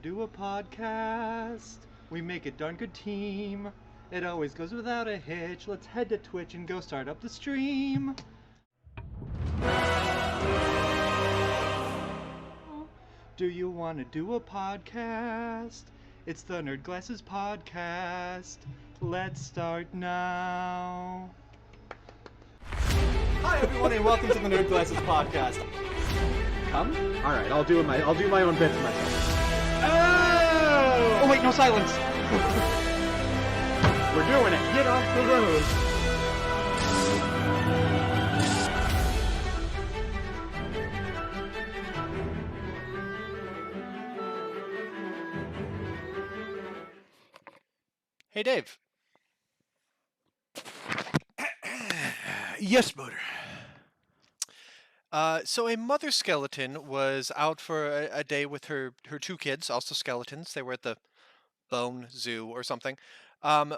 do a podcast? We make a darn good team. It always goes without a hitch. Let's head to Twitch and go start up the stream. Do you want to do a podcast? It's the Nerd Glasses Podcast. Let's start now. Hi everyone and welcome to the Nerd Glasses Podcast. Come? Alright, I'll do my own bits myself. Oh wait, no silence. We're doing it. Get off the road. Hey, Dave. Yes, Motor. So a mother skeleton was out for a day with her two kids, also skeletons. They were at the Bone Zoo or something.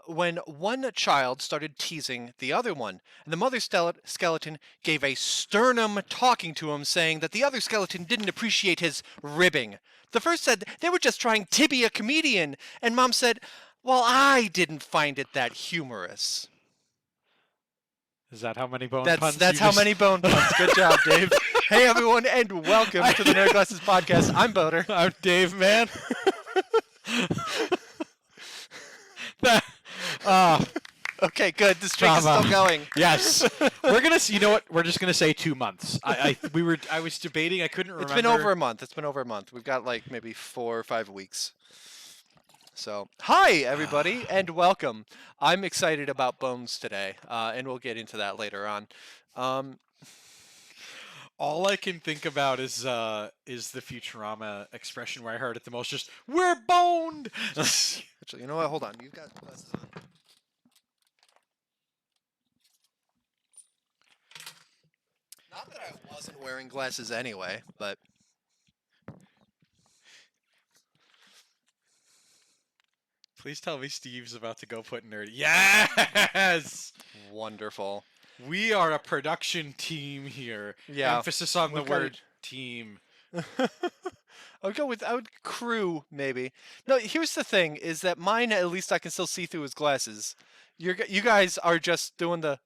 When one child started teasing the other one, and the mother skeleton gave a sternum talking to him, saying that the other skeleton didn't appreciate his ribbing. The first said they were just trying to be a comedian, and Mom said, "Well, I didn't find it that humorous." Is that how many bone puns? That's how many bone puns. Good job, Dave. Hey, everyone, and welcome to the Nerd Glasses Podcast. I'm Boater. I'm Dave, man. Okay, good. The streak is still going. Yes, we're gonna. You know what? We're just gonna say 2 months. I was debating. I couldn't remember. It's been over a month. It's been over a month. We've got like maybe 4 or 5 weeks. So, hi everybody, and welcome. I'm excited about bones today, and we'll get into that later on. All I can think about is the Futurama expression where I heard it the most. Just we're boned. Actually, you know what? Hold on. You've got glasses on. Not that I wasn't wearing glasses anyway, but. Please tell me Steve's about to go put nerdy. Yes! Wonderful. We are a production team here. Yeah. Emphasis on the word team. I would crew, maybe. No, here's the thing, is that mine, at least I can still see through his glasses. You guys are just doing the...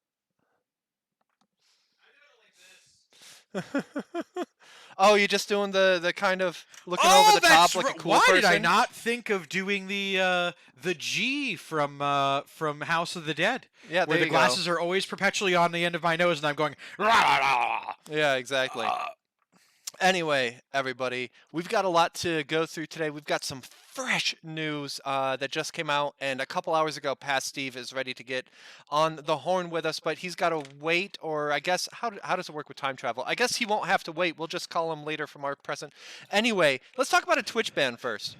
Oh, you're just doing the kind of looking over the top like a cool person? Why did I not think of doing the G from House of the Dead? Yeah, where the glasses are always perpetually on the end of my nose, and I'm going. Rah, rah, rah. Yeah, exactly. Anyway, everybody, we've got a lot to go through today. We've got some fresh news that just came out, and a couple hours ago, Past Steve is ready to get on the horn with us, but he's got to wait, or I guess, how does it work with time travel? I guess he won't have to wait. We'll just call him later from our present. Anyway, let's talk about a Twitch ban first.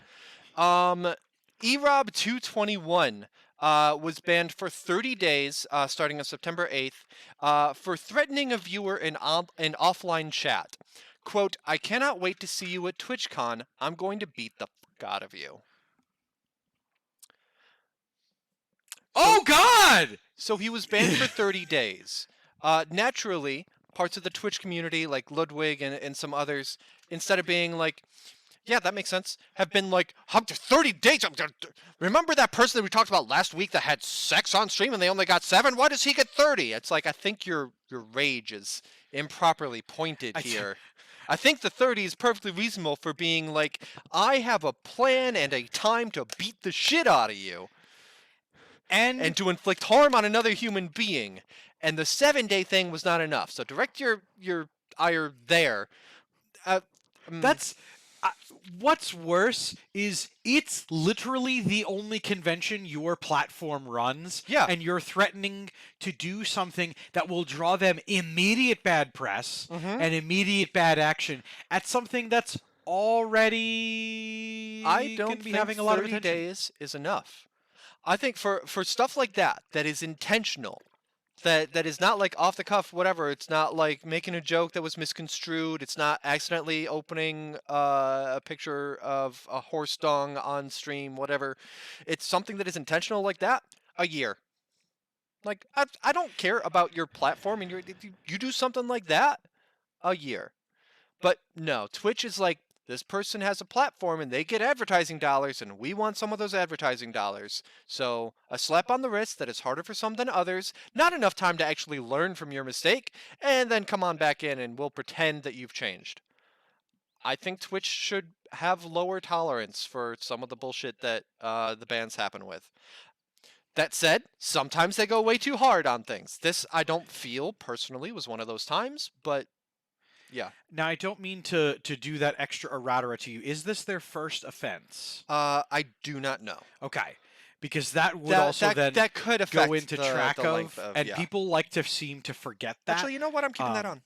erob221 was banned for 30 days, starting on September 8th, for threatening a viewer in offline chat. Quote, "I cannot wait to see you at Twitchcon. I'm going to beat the fuck out of you." Oh, God! So he was banned for 30 days. Naturally, parts of the Twitch community, like Ludwig and some others, instead of being like, yeah, that makes sense, have been like, 30 days? Remember that person that we talked about last week that had sex on stream and they only got 7? Why does he get 30? It's like, I think your rage is improperly pointed here. I think the 30 is perfectly reasonable for being like, I have a plan and a time to beat the shit out of you. And to inflict harm on another human being. And the 7-day thing was not enough. So direct your ire there. That's... what's worse is it's literally the only convention your platform runs, yeah. And you're threatening to do something that will draw them immediate bad press and immediate bad action at something that's already don't be think having a lot of 30 attention. days is enough. I think for stuff like that is intentional, that is not like off the cuff, whatever. It's not like making a joke that was misconstrued. It's not accidentally opening a picture of a horse dung on stream, whatever. It's something that is intentional like that. A year. Like, I don't care about your platform, and you do something like that, a year. But no, Twitch is like, this person has a platform and they get advertising dollars, and we want some of those advertising dollars. So a slap on the wrist that is harder for some than others, not enough time to actually learn from your mistake, and then come on back in and we'll pretend that you've changed. I think Twitch should have lower tolerance for some of the bullshit that the bans happen with. That said, sometimes they go way too hard on things. This, I don't feel, personally, was one of those times, but yeah. Now, I don't mean to do that extra errata to you. Is this their first offense? I do not know. Okay. Because that would also then that could affect go into the track length of, of, and yeah. people like to seem to forget that. Actually, you know what? I'm keeping that on.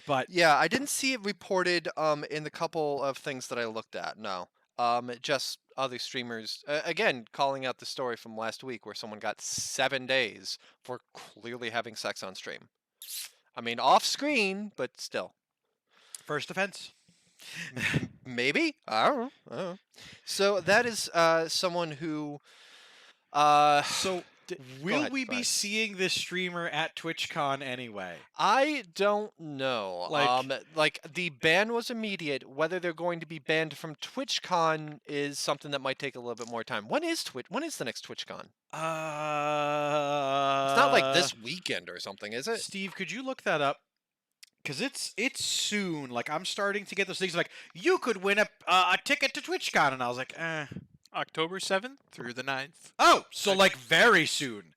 But Yeah, I didn't see it reported in the couple of things that I looked at. No. Just other streamers, again, calling out the story from last week where someone got 7 days for clearly having sex on stream. I mean, off screen, but still. first offense. Maybe? I don't know. So that is someone who... So will ahead, we go be ahead. seeing this streamer at TwitchCon anyway? I don't know. Like- The ban was immediate. Whether they're going to be banned from TwitchCon is something that might take a little bit more time. When is the next TwitchCon? It's not like this weekend or something, is it? Steve, could you look that up? Because it's soon. Like, I'm starting to get those things like, you could win a ticket to TwitchCon. And I was like, October 7th through the 9th. Oh, so like very soon.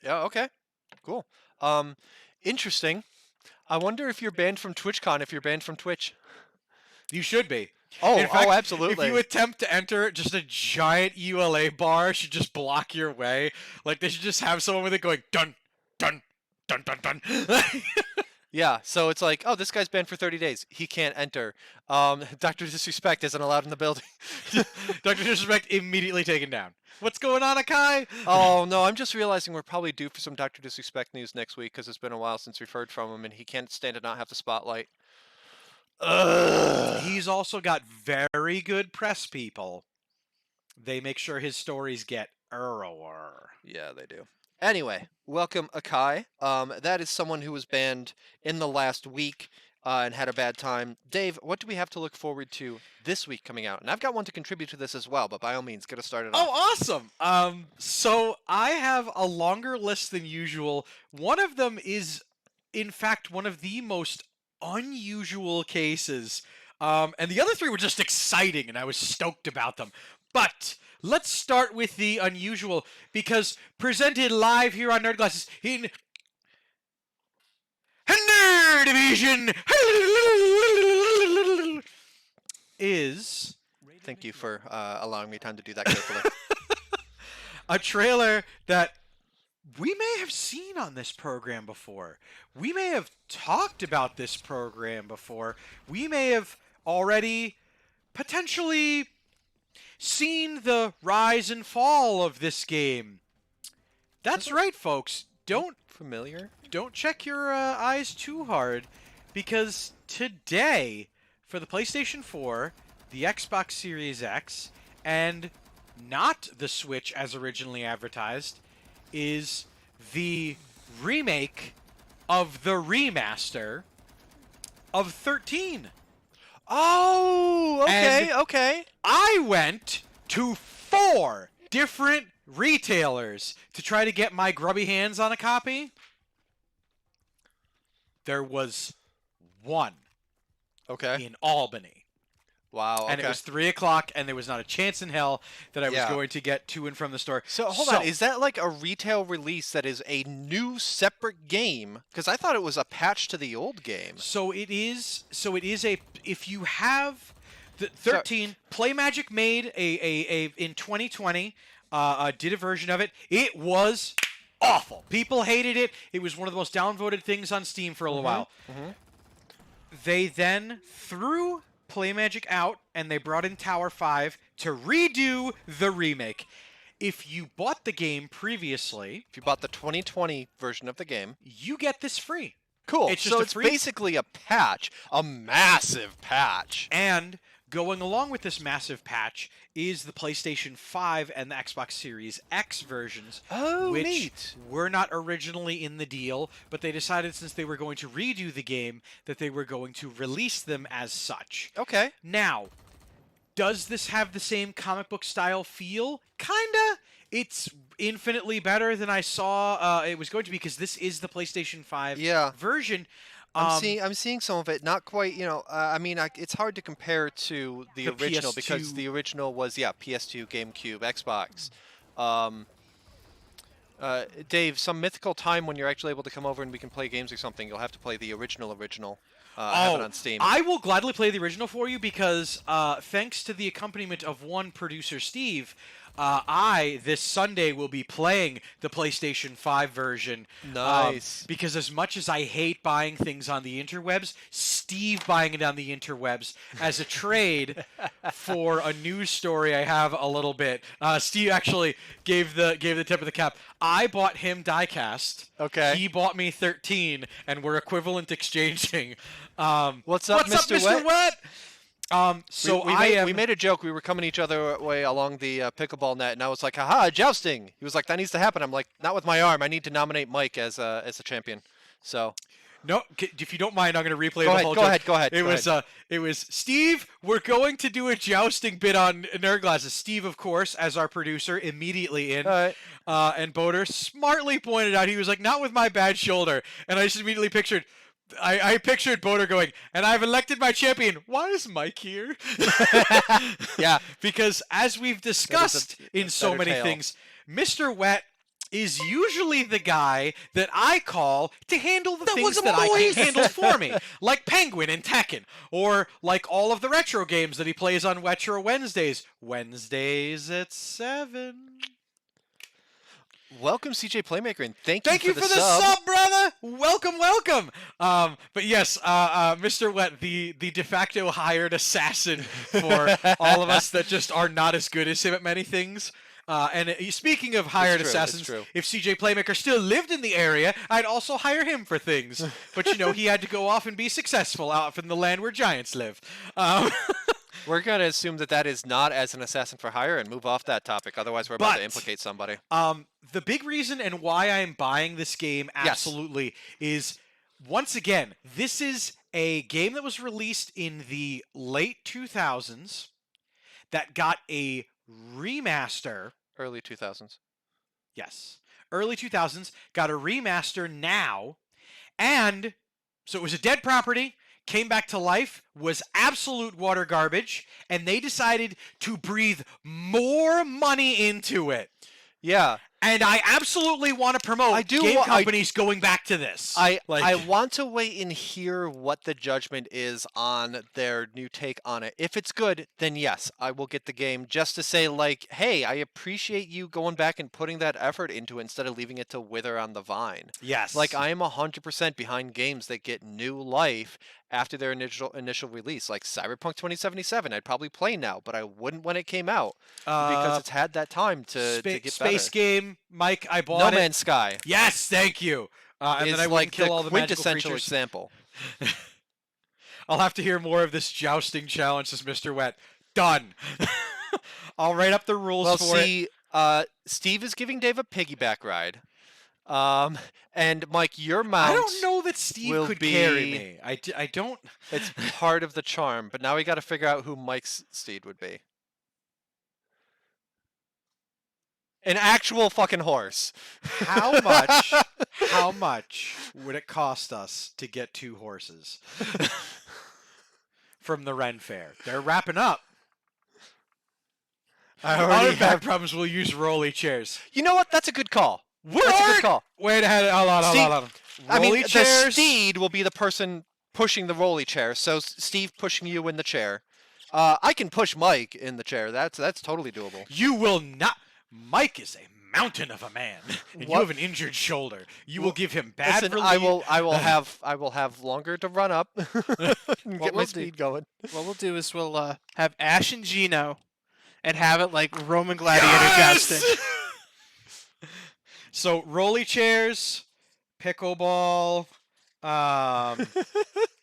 Yeah, okay. Cool. Interesting. I wonder if you're banned from TwitchCon if you're banned from Twitch. You should be. Oh, In fact, absolutely. If you attempt to enter, just a giant ULA bar should just block your way. Like, they should just have someone with it going, dun, dun, dun, dun, dun. Yeah, so it's like, oh, this guy's banned for 30 days. He can't enter. Dr. Disrespect isn't allowed in the building. Dr. Disrespect immediately taken down. What's going on, Akai? Oh, no, I'm just realizing we're probably due for some Dr. Disrespect news next week because it's been a while since we've heard from him, and he can't stand to not have the spotlight. Ugh. He's also got very good press people. They make sure his stories get error. Yeah, they do. Anyway, welcome Akai. That is someone who was banned in the last week and had a bad time. Dave, what do we have to look forward to this week coming out? And I've got one to contribute to this as well, but by all means, get us started off. Oh, awesome! So I have a longer list than usual. One of them is, in fact, one of the most unusual cases. And the other three were just exciting, and I was stoked about them. But let's start with the unusual, because presented live here on Nerd Glasses in Nerd Division is Thank you for allowing me time to do that carefully. a trailer that we may have seen on this program before. We may have talked about this program before. We may have already potentially seen the rise and fall of this game. That's right, folks. Don't Familiar? check your eyes too hard, because today, for the PlayStation 4, the Xbox Series X, and not the Switch as originally advertised, is the remake of the remaster of 13. Oh, okay, And- okay. I went to 4 different retailers to try to get my grubby hands on a copy. There was one Okay. in Albany. Wow, okay. And it was 3 o'clock, and there was not a chance in hell that I was Yeah. going to get to and from the store. So hold on, is that like a retail release that is a new separate game? Because I thought it was a patch to the old game. So it is a, if you have the 13, PlayMagic made a in 2020 did a version of it. It was awful. People hated it. It was one of the most downvoted things on Steam for a little while. They then threw PlayMagic out, and they brought in Tower 5 to redo the remake. If you bought the game previously, If you bought the 2020 version of the game, you get this free. cool. It's just so a it's free- basically a patch, a massive patch. And going along with this massive patch is the PlayStation 5 and the Xbox Series X versions, Oh, which neat. were not originally in the deal, but they decided since they were going to redo the game that they were going to release them as such. Okay. Now, does this have the same comic book style feel? Kinda. It's infinitely better than I saw it was going to be, because this is the PlayStation 5 Yeah. version. I'm seeing some of it. Not quite, I mean, it's hard to compare to the The original because PS2. the original was, PS2, GameCube, Xbox. Dave, some mythical time when you're actually able to come over and we can play games or something, you'll have to play the original. Have it on Steam. I will gladly play the original for you because thanks to the accompaniment of one producer, Steve, I, this Sunday, will be playing the PlayStation 5 version. Nice. Because as much as I hate buying things on the interwebs, Steve buying it on the interwebs as a trade for a news story I have a little bit. Steve actually gave the tip of the cap. I bought him diecast. Okay. He bought me 13, and we're equivalent exchanging. What's up, Mr. Wet? So we made a joke. We were coming each other way along the pickleball net, and I was like, "Haha, jousting!" He was like, "That needs to happen." I'm like, "Not with my arm. I need to nominate Mike as a champion." So, no, if you don't mind, I'm going to replay go the ahead. whole Go joke. ahead. Go ahead. It was Steve. We're going to do a jousting bit on Nerd Glasses. Steve, of course, as our producer, immediately in. All right. And Boder smartly pointed out, he was like, "Not with my bad shoulder," and I just immediately pictured. I pictured Boder going, "And I've elected my champion. Why is Mike here?" Yeah. Because as we've discussed in so better many tale. things, Mr. Wet is usually the guy that I call to handle the things that I can't handle for me, like Penguin and Tekken, or like all of the retro games that he plays on Retro Wednesdays. Wednesdays at 7. Welcome, CJ Playmaker, and thank you for the sub, brother. Welcome. But yes, Mr. Wet, the de facto hired assassin for all of us that just are not as good as him at many things. And speaking of hired assassins, if CJ Playmaker still lived in the area, I'd also hire him for things. But he had to go off and be successful out in the land where giants live. We're going to assume that is not as an assassin for hire and move off that topic. Otherwise, we're about to implicate somebody. The big reason and why I'm buying this game absolutely is, once again, this is a game that was released in the late 2000s that got a remaster. Early 2000s. Yes. Early 2000s, got a remaster now, and so it was a dead property, came back to life, was absolute water garbage, and they decided to breathe more money into it. Yeah. And I absolutely want to promote game companies going back to this. I want to wait and hear what the judgment is on their new take on it. If it's good, then yes, I will get the game just to say, like, hey, I appreciate you going back and putting that effort into it instead of leaving it to wither on the vine. Yes. Like, I am 100% behind games that get new life after their initial release. Like Cyberpunk 2077, I'd probably play now, but I wouldn't when it came out because it's had that time to get better. Space game, Mike, I bought No Man's Sky. Yes, thank you. And then I like kill all the magical quintessential creatures. example. I'll have to hear more of this jousting challenge, says Mr. Wet. Done. I'll write up the rules for it. Steve is giving Dave a piggyback ride. And Mike, your mount. I don't know that Steve could carry me. I don't. It's part of the charm, but now we got to figure out who Mike's steed would be. An actual fucking horse. How much would it cost us to get 2 horses from the Ren Fair? They're wrapping up. I already have problems. We'll use rolly chairs. You know what? That's a good call. What? That's a good call. Wait ahead. Hold on. I mean, the chairs. steed will be the person pushing the rolly chair. So Steve pushing you in the chair. I can push Mike in the chair. That's totally doable. You will not. Mike is a mountain of a man, and you have an injured shoulder. You will give him bad Listen, relief. I will have longer to run up and get my speed going. What we'll do is we'll have Ash and Gino, and have it like Roman gladiator jousting. So rolly chairs, pickleball,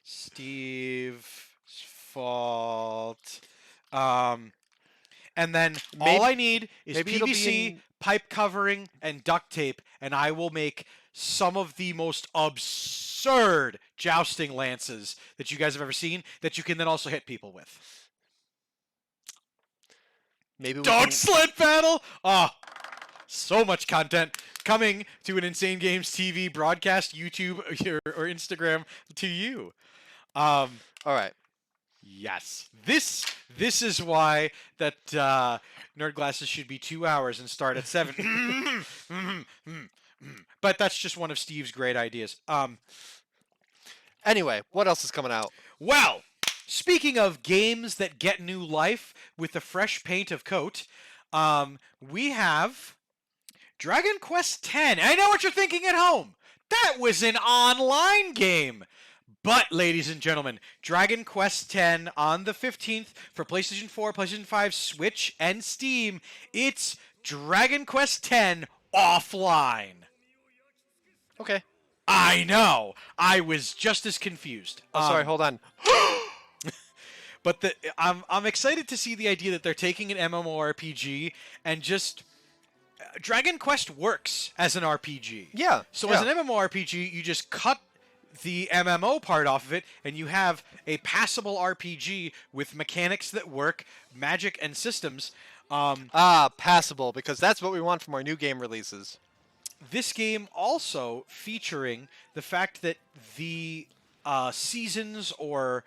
Steve's fault. And then Maybe- all I need is maybe it'll be PVC, in- pipe covering, and duct tape, and I will make some of the most absurd jousting lances that you guys have ever seen that you can then also hit people with. Maybe we Dog can- sled battle! Ah, so much content coming to an Insane Games TV broadcast, YouTube, or Instagram to you. All right. Yes, this is why that Nerd Glasses should be 2 hours and start at 7. But that's just one of Steve's great ideas. Anyway, what else is coming out? Well, speaking of games that get new life with a fresh paint of coat, we have Dragon Quest X. I know what you're thinking at home. That was an online game. But, ladies and gentlemen, Dragon Quest X on the 15th for PlayStation 4, PlayStation 5, Switch, and Steam. It's Dragon Quest X offline. Okay. I know. I was just as confused. Oh, sorry. Hold on. But I'm excited to see the idea that they're taking an MMORPG and just Dragon Quest works as an RPG. Yeah. So yeah. as an MMORPG, you just cut the MMO part off of it, and you have a passable RPG with mechanics that work, magic, and systems. Passable, because that's what we want from our new game releases. This game also featuring the fact that the seasons or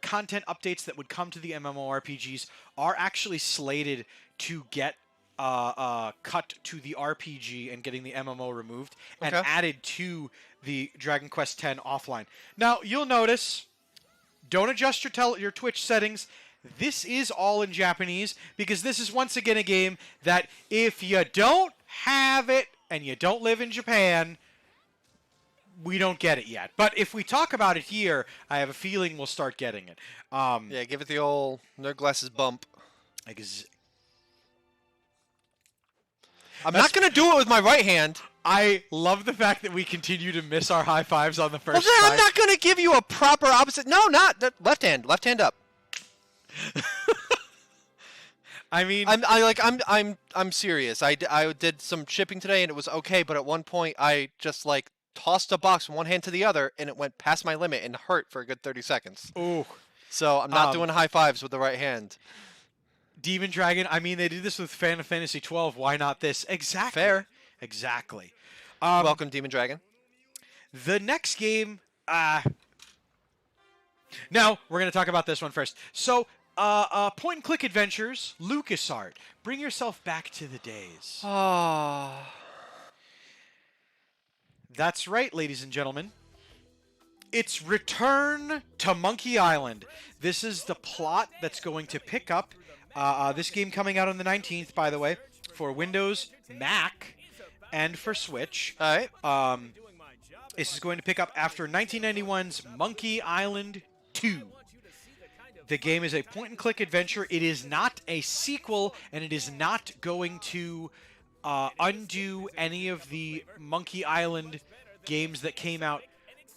content updates that would come to the MMORPGs are actually slated to get cut to the RPG and getting the MMO removed and Okay. added to the Dragon Quest X offline. Now, you'll notice, don't adjust your Twitch settings. This is all in Japanese because this is once again a game that if you don't have it and you don't live in Japan, we don't get it yet. But if we talk about it here, I have a feeling we'll start getting it. Yeah, give it the old Nerd Glasses bump. I'm not going to do it with my right hand. I love the fact that we continue to miss our high fives on the Well, first then try. I'm not going to give you a proper opposite. No, not the left hand. Left hand up. I mean, I'm serious. I did some shipping today and it was okay, but at one point I just like tossed a box from one hand to the other and it went past my limit and hurt for a good 30 seconds. ooh, So I'm not doing high fives with the right hand. Demon Dragon. I mean, they did this with Final Fantasy 12. Why not this? Exactly. Fair. Exactly. Welcome, Demon Dragon. The next game. No, we're going to talk about this one first. So, point and click adventures, LucasArts. Bring yourself back to the days. Oh. That's right, ladies and gentlemen. It's Return to Monkey Island. This is the plot that's going to pick up. This game coming out on the 19th, by the way, for Windows, Mac, and for Switch. All right. This is going to pick up after 1991's Monkey Island 2. The game is a point-and-click adventure. It is not a sequel, and it is not going to undo any of the Monkey Island games that came out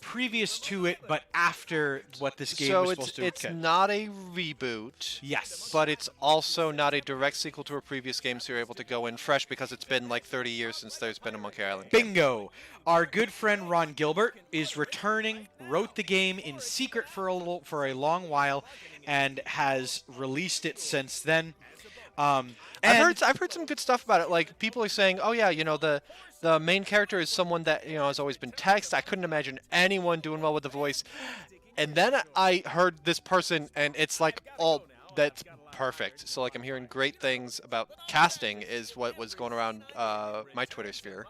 previous to it, but after what this game was supposed to it's get. not a reboot. Yes. But it's also not a direct sequel to a previous game, so you're able to go in fresh because it's been like 30 years since there's been a Monkey Island game. Bingo! Our good friend Ron Gilbert is returning, wrote the game in secret for a long while, and has released it since then. I've heard some good stuff about it. Like people are saying, "Oh yeah, the main character is someone that has always been text. I couldn't imagine anyone doing well with the voice." And then I heard this person, and it's like, "Oh, that's perfect." So like I'm hearing great things about casting is what was going around my Twitter sphere.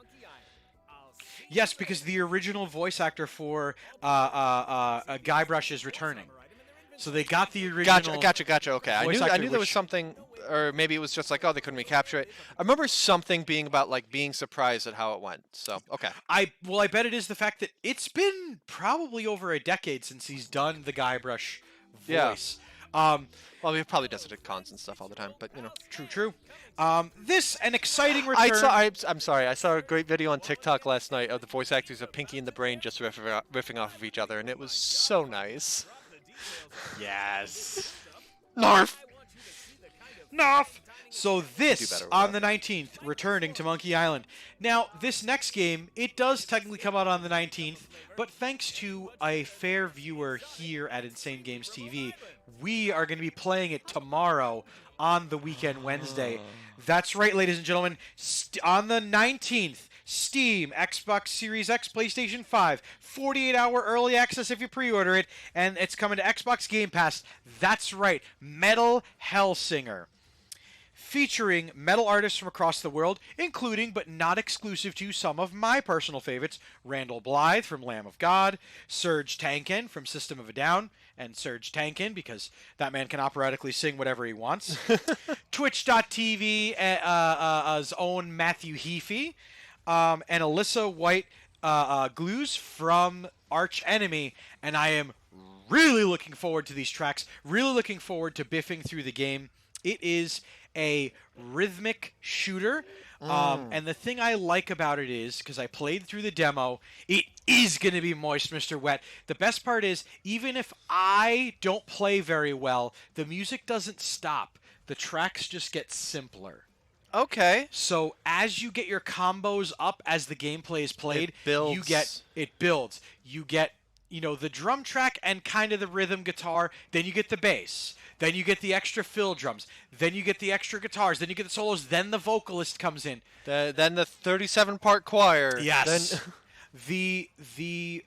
Yes, because the original voice actor for Guybrush is returning. So they got the original. Gotcha. Okay, I voice knew actor, there was which- something, or maybe it was just like, oh, they couldn't recapture it. I remember something being about like being surprised at how it went. So okay. I bet it is the fact that it's been probably over a decade since he's done the Guybrush Yeah. voice. Well, he probably does it at cons and stuff all the time, but True. This an exciting return. I'm sorry. I saw a great video on TikTok last night of the voice actors of Pinky and the Brain just riffing off of each other, and it was so nice. Yes. Narf. Enough! So this, better with on that. the 19th, returning to Monkey Island. Now, this next game, it does technically come out on the 19th, but thanks to a fair viewer here at Insane Games TV, we are going to be playing it tomorrow on the weekend Wednesday. That's right, ladies and gentlemen. On the 19th, Steam, Xbox Series X, PlayStation 5, 48-hour early access if you pre-order it, and it's coming to Xbox Game Pass. That's right, Metal Hellsinger. Featuring metal artists from across the world, including but not exclusive to some of my personal favorites, Randall Blythe from Lamb of God, Serge Tankian from System of a Down, and Serge Tankian because that man can operatically sing whatever he wants. Twitch.tv's own Matthew Heafy, and Alyssa White Glues from Arch Enemy, and I am really looking forward to these tracks, really looking forward to biffing through the game. It is a rhythmic shooter, and the thing I like about it is, because I played through the demo, it is going to be moist, Mr. Wet. The best part is, even if I don't play very well, the music doesn't stop. The tracks just get simpler. Okay. So as you get your combos up as the gameplay is played, It builds. it builds. You get, the drum track and kind of the rhythm guitar, then you get the bass. Then you get the extra fill drums. Then you get the extra guitars. Then you get the solos. Then the vocalist comes in. Then the 37-part choir. Yes. Then The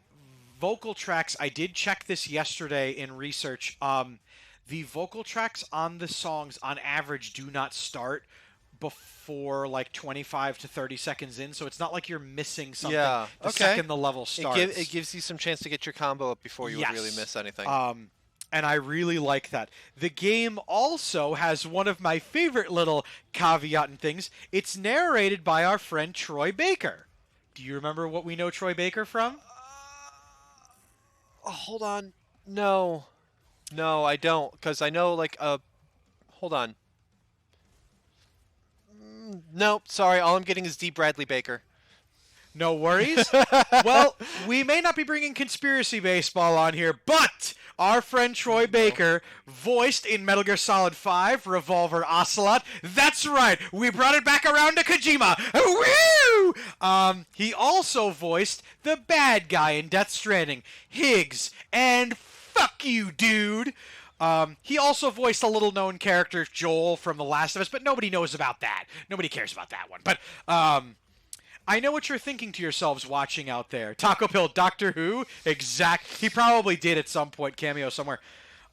vocal tracks, I did check this yesterday in research. The vocal tracks on the songs, on average, do not start before like 25 to 30 seconds in, so it's not like you're missing something Yeah, the okay. second the level starts. it gives you some chance to get your combo up before you would really miss anything. And I really like that. The game also has one of my favorite little caveat and things. It's narrated by our friend Troy Baker. Do you remember what we know Troy Baker from? Hold on. No, I don't, because I know hold on. Nope, sorry. All I'm getting is D. Bradley Baker. No worries. Well, we may not be bringing conspiracy baseball on here, but our friend Troy Baker, voiced in Metal Gear Solid 5, Revolver Ocelot. That's right, we brought it back around to Kojima. Woo! He also voiced the bad guy in Death Stranding, Higgs, and fuck you, dude. He also voiced a little-known character, Joel, from The Last of Us, but nobody knows about that. Nobody cares about that one. But, I know what you're thinking to yourselves watching out there. Taco Pill, Doctor Who? He probably did at some point, cameo somewhere.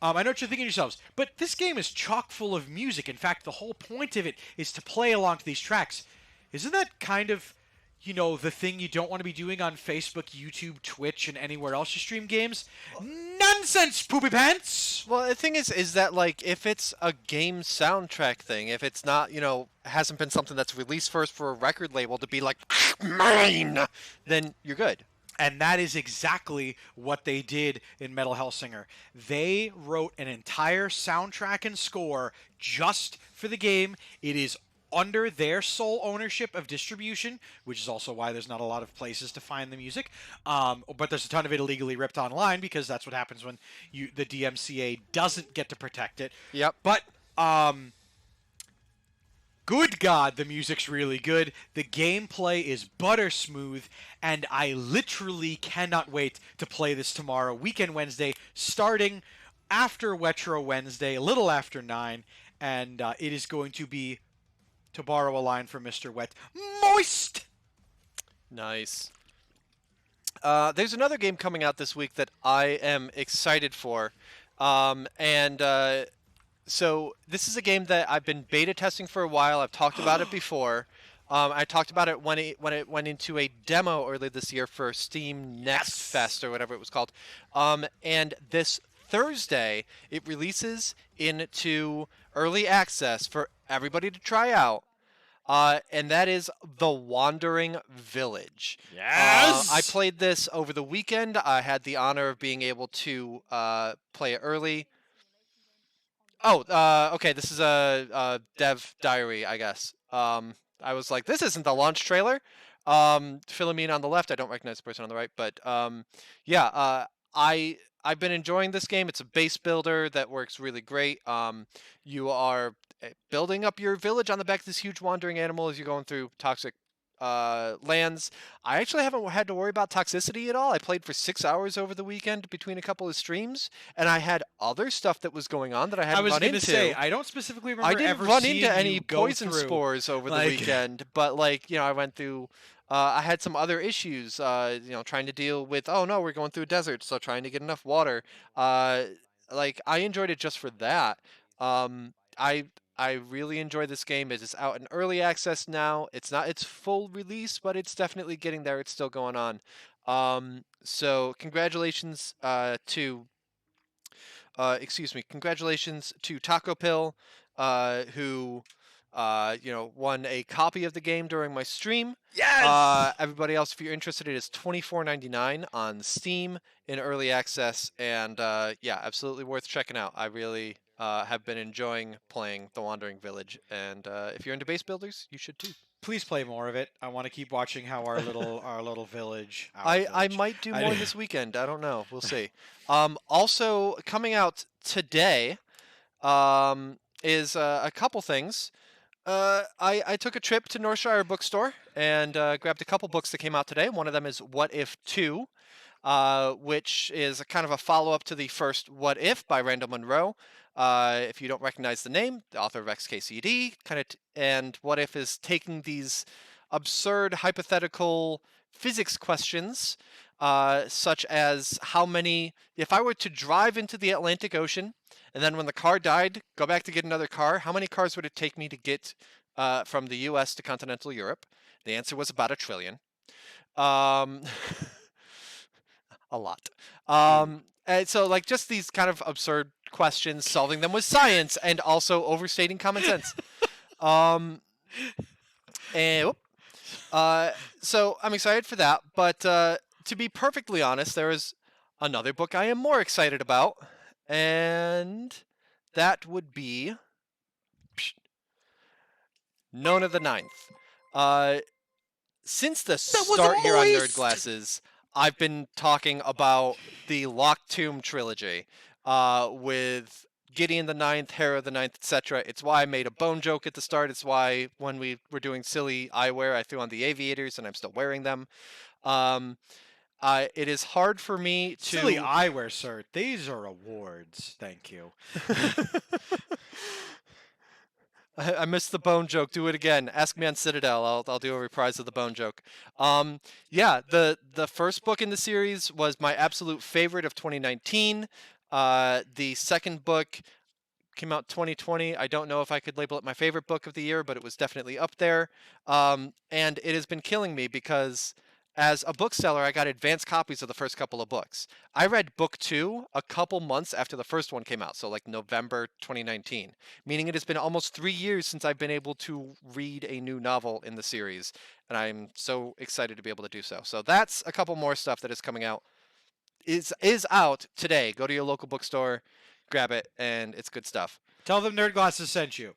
I know what you're thinking to yourselves. But this game is chock full of music. In fact, the whole point of it is to play along to these tracks. Isn't that kind of, the thing you don't want to be doing on Facebook, YouTube, Twitch, and anywhere else you stream games? Nonsense, poopy pants! Well, the thing is that, if it's a game soundtrack thing, if it's not, hasn't been something that's released first for a record label to be like, mine, then you're good. And that is exactly what they did in Metal Hellsinger. They wrote an entire soundtrack and score just for the game. It is under their sole ownership of distribution, which is also why there's not a lot of places to find the music. But there's a ton of it illegally ripped online because that's what happens when the DMCA doesn't get to protect it. Yep. But good God, the music's really good. The gameplay is butter smooth, and I literally cannot wait to play this tomorrow, weekend Wednesday, starting after Wetro Wednesday, a little after 9, and it is going to be, to borrow a line from Mr. Wet, moist! Nice. There's another game coming out this week that I am excited for, so this is a game that I've been beta testing for a while. I've talked about it before. I talked about it when it went into a demo earlier this year for Steam Next Fest or whatever it was called. And this Thursday it releases into early access for everybody to try out. And that is The Wandering Village. Yes! I played this over the weekend. I had the honor of being able to play it early. Okay, this is a dev diary, I guess. I was like, this isn't the launch trailer. Philomene on the left, I don't recognize the person on the right, but I I've been enjoying this game. It's a base builder that works really great. You are building up your village on the back of this huge wandering animal as you're going through toxic lands. I actually haven't had to worry about toxicity at all. I played for 6 hours over the weekend between a couple of streams, and I had other stuff that was going on that I I hadn't was run going to into. say, I don't specifically remember I didn't ever run seeing into you any go poison through, spores over the like- weekend, but like I went through. I had some other issues, trying to deal with. Oh no, we're going through a desert, so trying to get enough water. Uh, I enjoyed it just for that. Um, I I really enjoy this game. It is out in early access now. It's not its full release, but it's definitely getting there. It's still going on. So congratulations congratulations to Taco Pill, who, won a copy of the game during my stream. Yes! Everybody else, if you're interested, it is $24.99 on Steam in early access, and yeah, absolutely worth checking out. I really have been enjoying playing The Wandering Village, and if you're into base builders, you should too. Please play more of it. I want to keep watching how our little village. I might do more this weekend. I don't know. We'll see. Also coming out today is a couple things. I took a trip to Northshire Bookstore and grabbed a couple books that came out today. One of them is What If 2, which is a kind of a follow-up to the first What If by Randall Munroe. If you don't recognize the name, the author of XKCD, and What If is taking these absurd hypothetical physics questions, such as if I were to drive into the Atlantic Ocean, and then when the car died, go back to get another car, how many cars would it take me to get from the US to continental Europe? The answer was about 1 trillion. A lot. And so, just these kind of absurd questions, solving them with science and also overstating common sense. So I'm excited for that. But to be perfectly honest, there is another book I am more excited about, and that would be Nona the Ninth. Since the start here on Nerd Glasses, I've been talking about the Locked Tomb trilogy with Gideon the Ninth, Hera the Ninth, etc. It's why I made a bone joke at the start. It's why when we were doing silly eyewear, I threw on the aviators, and I'm still wearing them. It is hard for me to... Silly eyewear, sir. These are awards. Thank you. I missed the bone joke. Do it again. Ask me on Citadel. I'll do a reprise of the bone joke. Yeah, the first book in the series was my absolute favorite of 2019. The second book came out 2020. I don't know if I could label it my favorite book of the year, but it was definitely up there. And it has been killing me because as a bookseller, I got advanced copies of the first couple of books. I read book 2 a couple months after the first one came out, so like November 2019, meaning it has been almost 3 years since I've been able to read a new novel in the series, and I'm so excited to be able to do so. So that's a couple more stuff that is coming out. Is out today. Go to your local bookstore, grab it, and it's good stuff. Tell them Nerd Glasses sent you.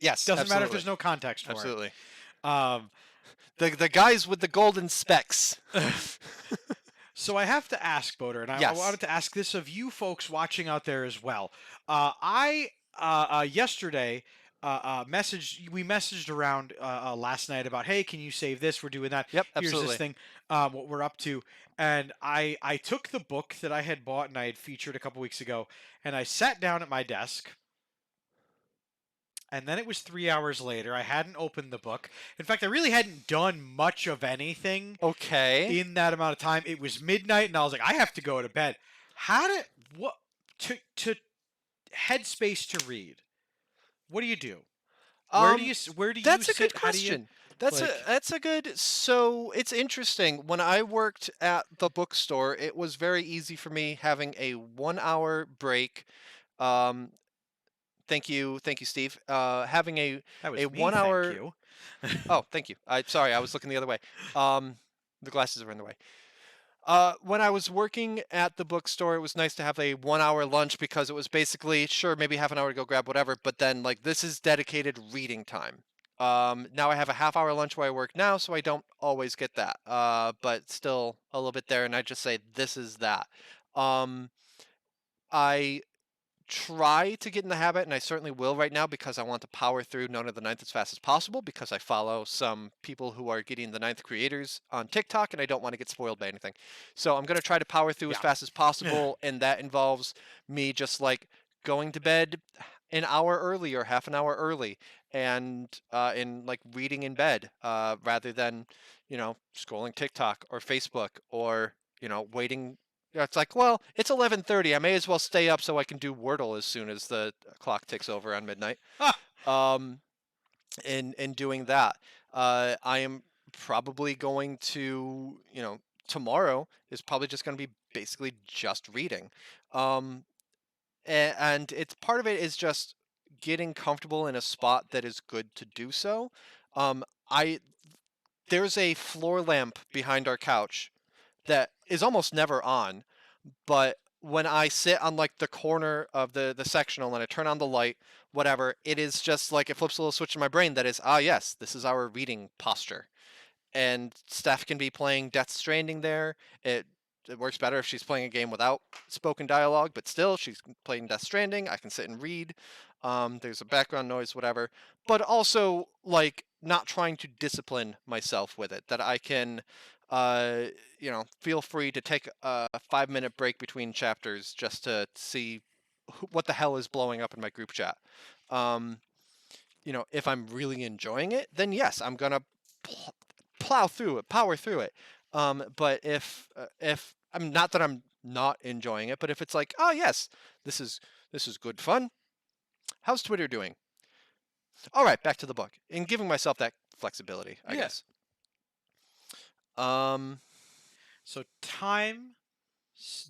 Yes, Doesn't matter if there's no context for absolutely. it. The guys with the golden specs. So I have to ask, Boder, and I wanted to ask this of you folks watching out there as well. Yesterday we messaged around last night about, hey, can you save this? We're doing that. Yep, Here's absolutely. this thing, what we're up to. And I took the book that I had bought and I had featured a couple weeks ago, and I sat down at my desk. And then it was 3 hours later. I hadn't opened the book. In fact, I really hadn't done much of anything in that amount of time. It was midnight, and I was like, I have to go to bed. To headspace to read? What do you do? Where do you That's sit? a good question. That's a good. So it's interesting. When I worked at the bookstore, it was very easy for me having a 1 hour break. Thank you, Steve. Having a 1 hour. Thank you. Oh, thank you. Sorry, I was looking the other way. The glasses are in the way. When I was working at the bookstore, it was nice to have a 1 hour lunch because it was basically, sure, maybe half an hour to go grab whatever, but then this is dedicated reading time. Now I have a half-hour lunch where I work now, so I don't always get that. But still a little bit there, and I just say this is that. I try to get in the habit, and I certainly will right now because I want to power through None of the Ninth as fast as possible because I follow some people who are getting the Ninth creators on TikTok, and I don't want to get spoiled by anything. So I'm going to try to power through as Yeah. fast as possible, and that involves me just like going to bed an hour early or half an hour early, and in like reading in bed rather than scrolling TikTok or Facebook or waiting. Yeah, it's like, well, it's 11:30. I may as well stay up so I can do Wordle as soon as the clock ticks over on midnight. Ah, Um, in doing that, I am probably going to, tomorrow is probably just going to be basically just reading. Um, and it's part of it is just getting comfortable in a spot that is good to do so. I There's a floor lamp behind our couch that is almost never on, but when I sit on like the corner of the sectional and I turn on the light, whatever, it is just like it flips a little switch in my brain that is, yes, this is our reading posture. And Steph can be playing Death Stranding there. It works better if she's playing a game without spoken dialogue, but still, she's playing Death Stranding. I can sit and read. There's a background noise, whatever. But also, like, not trying to discipline myself with it. That I can, feel free to take a 5-minute break between chapters just to see what the hell is blowing up in my group chat. If I'm really enjoying it, then yes, I'm gonna plow through it, power through it. But if I'm not that I'm not enjoying it, but if it's like, oh yes, this is good fun. How's Twitter doing? All right, back to the book and giving myself that flexibility, I Yeah. guess. Um, So time,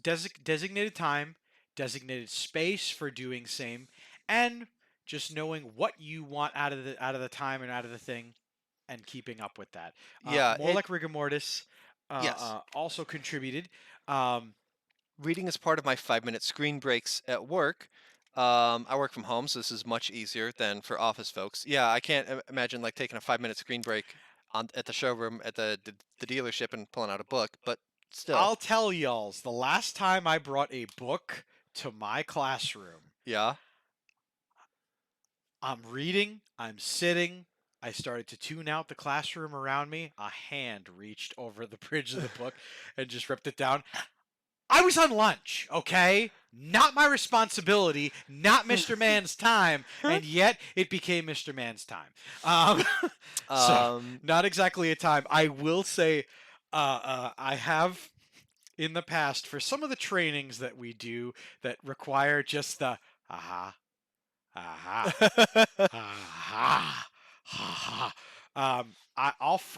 designated time, designated space for doing same, and just knowing what you want out of the time and out of the thing, and keeping up with that. yeah, More like rigor mortis yes. also contributed. Um, Reading is part of my 5-minute screen breaks at work. I work from home, so this is much easier than for office folks. Yeah, I can't imagine like taking a 5-minute screen break at the showroom at the dealership and pulling out a book, but still. I'll tell y'alls, the last time I brought a book to my classroom, Yeah. I'm reading, I'm sitting. I started to tune out the classroom around me. A hand reached over the bridge of the book and just ripped it down. I was on lunch, okay? Not my responsibility, not Mr. Man's time, and yet it became Mr. Man's time. So, not exactly a time. I will say, I have in the past for some of the trainings that we do that require just the aha, aha, aha, aha.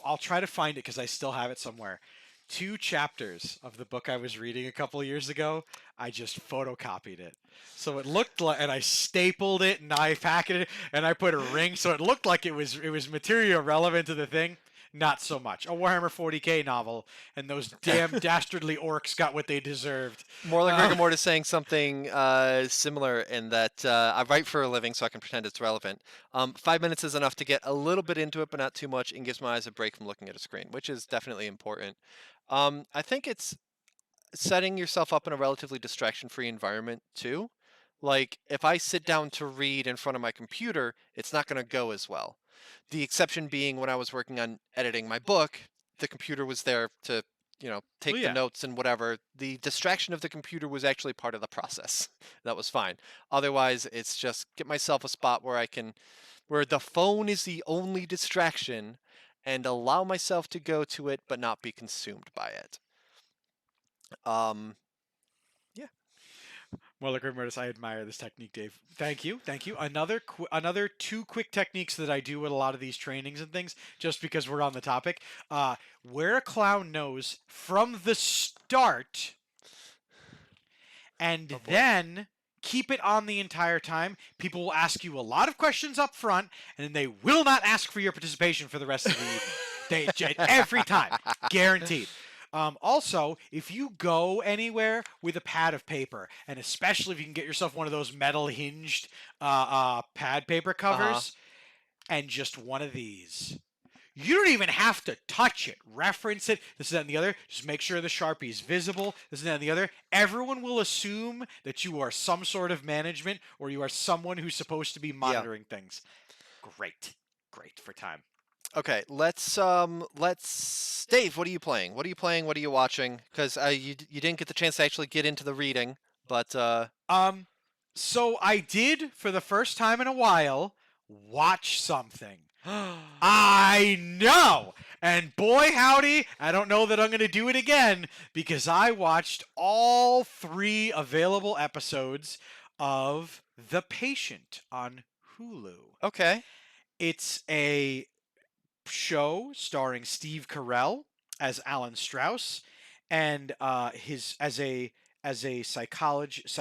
I'll try to find it because I still have it somewhere. 2 chapters of the book I was reading a couple years ago, I just photocopied it. So it looked like, and I stapled it and I packaged it and I put a ring so it looked like it was material relevant to the thing. Not so much. A Warhammer 40k novel, and those damn dastardly orcs got what they deserved. More like Rigor Mortis saying something similar in that I write for a living, so I can pretend it's relevant. 5 minutes is enough to get a little bit into it, but not too much, and gives my eyes a break from looking at a screen, which is definitely important. I think it's setting yourself up in a relatively distraction-free environment too. Like, if I sit down to read in front of my computer, it's not going to go as well. The exception being when I was working on editing my book, the computer was there to, take Well, the yeah. notes and whatever. The distraction of the computer was actually part of the process. That was fine. Otherwise, it's just get myself a spot where the phone is the only distraction and allow myself to go to it but not be consumed by it. Well, like Murtis, I admire this technique, Dave. Thank you, thank you. Another 2 quick techniques that I do with a lot of these trainings and things, just because we're on the topic. Wear a clown nose from the start, and then keep it on the entire time. People will ask you a lot of questions up front, and then they will not ask for your participation for the rest of the evening. Every time, guaranteed. Also, if you go anywhere with a pad of paper, and especially if you can get yourself one of those metal hinged pad paper covers, and just one of these, You don't even have to touch it. Reference it. This, that, and the other. Just make sure the Sharpie is visible. This, that, and the other. Everyone will assume that you are some sort of management or you are someone who's supposed to be monitoring things. Great. Great for time. Okay, let's Dave, what are you playing? What are you playing? What are you watching? Because you didn't get the chance to actually get into the reading, but So I did, for the first time in a while, watch something. I know! And boy howdy, I don't know that I'm going to do it again, because I watched all 3 available episodes of The Patient on Hulu. okay. It's a show starring Steve Carell as Alan Strauss, and his as a psychologist,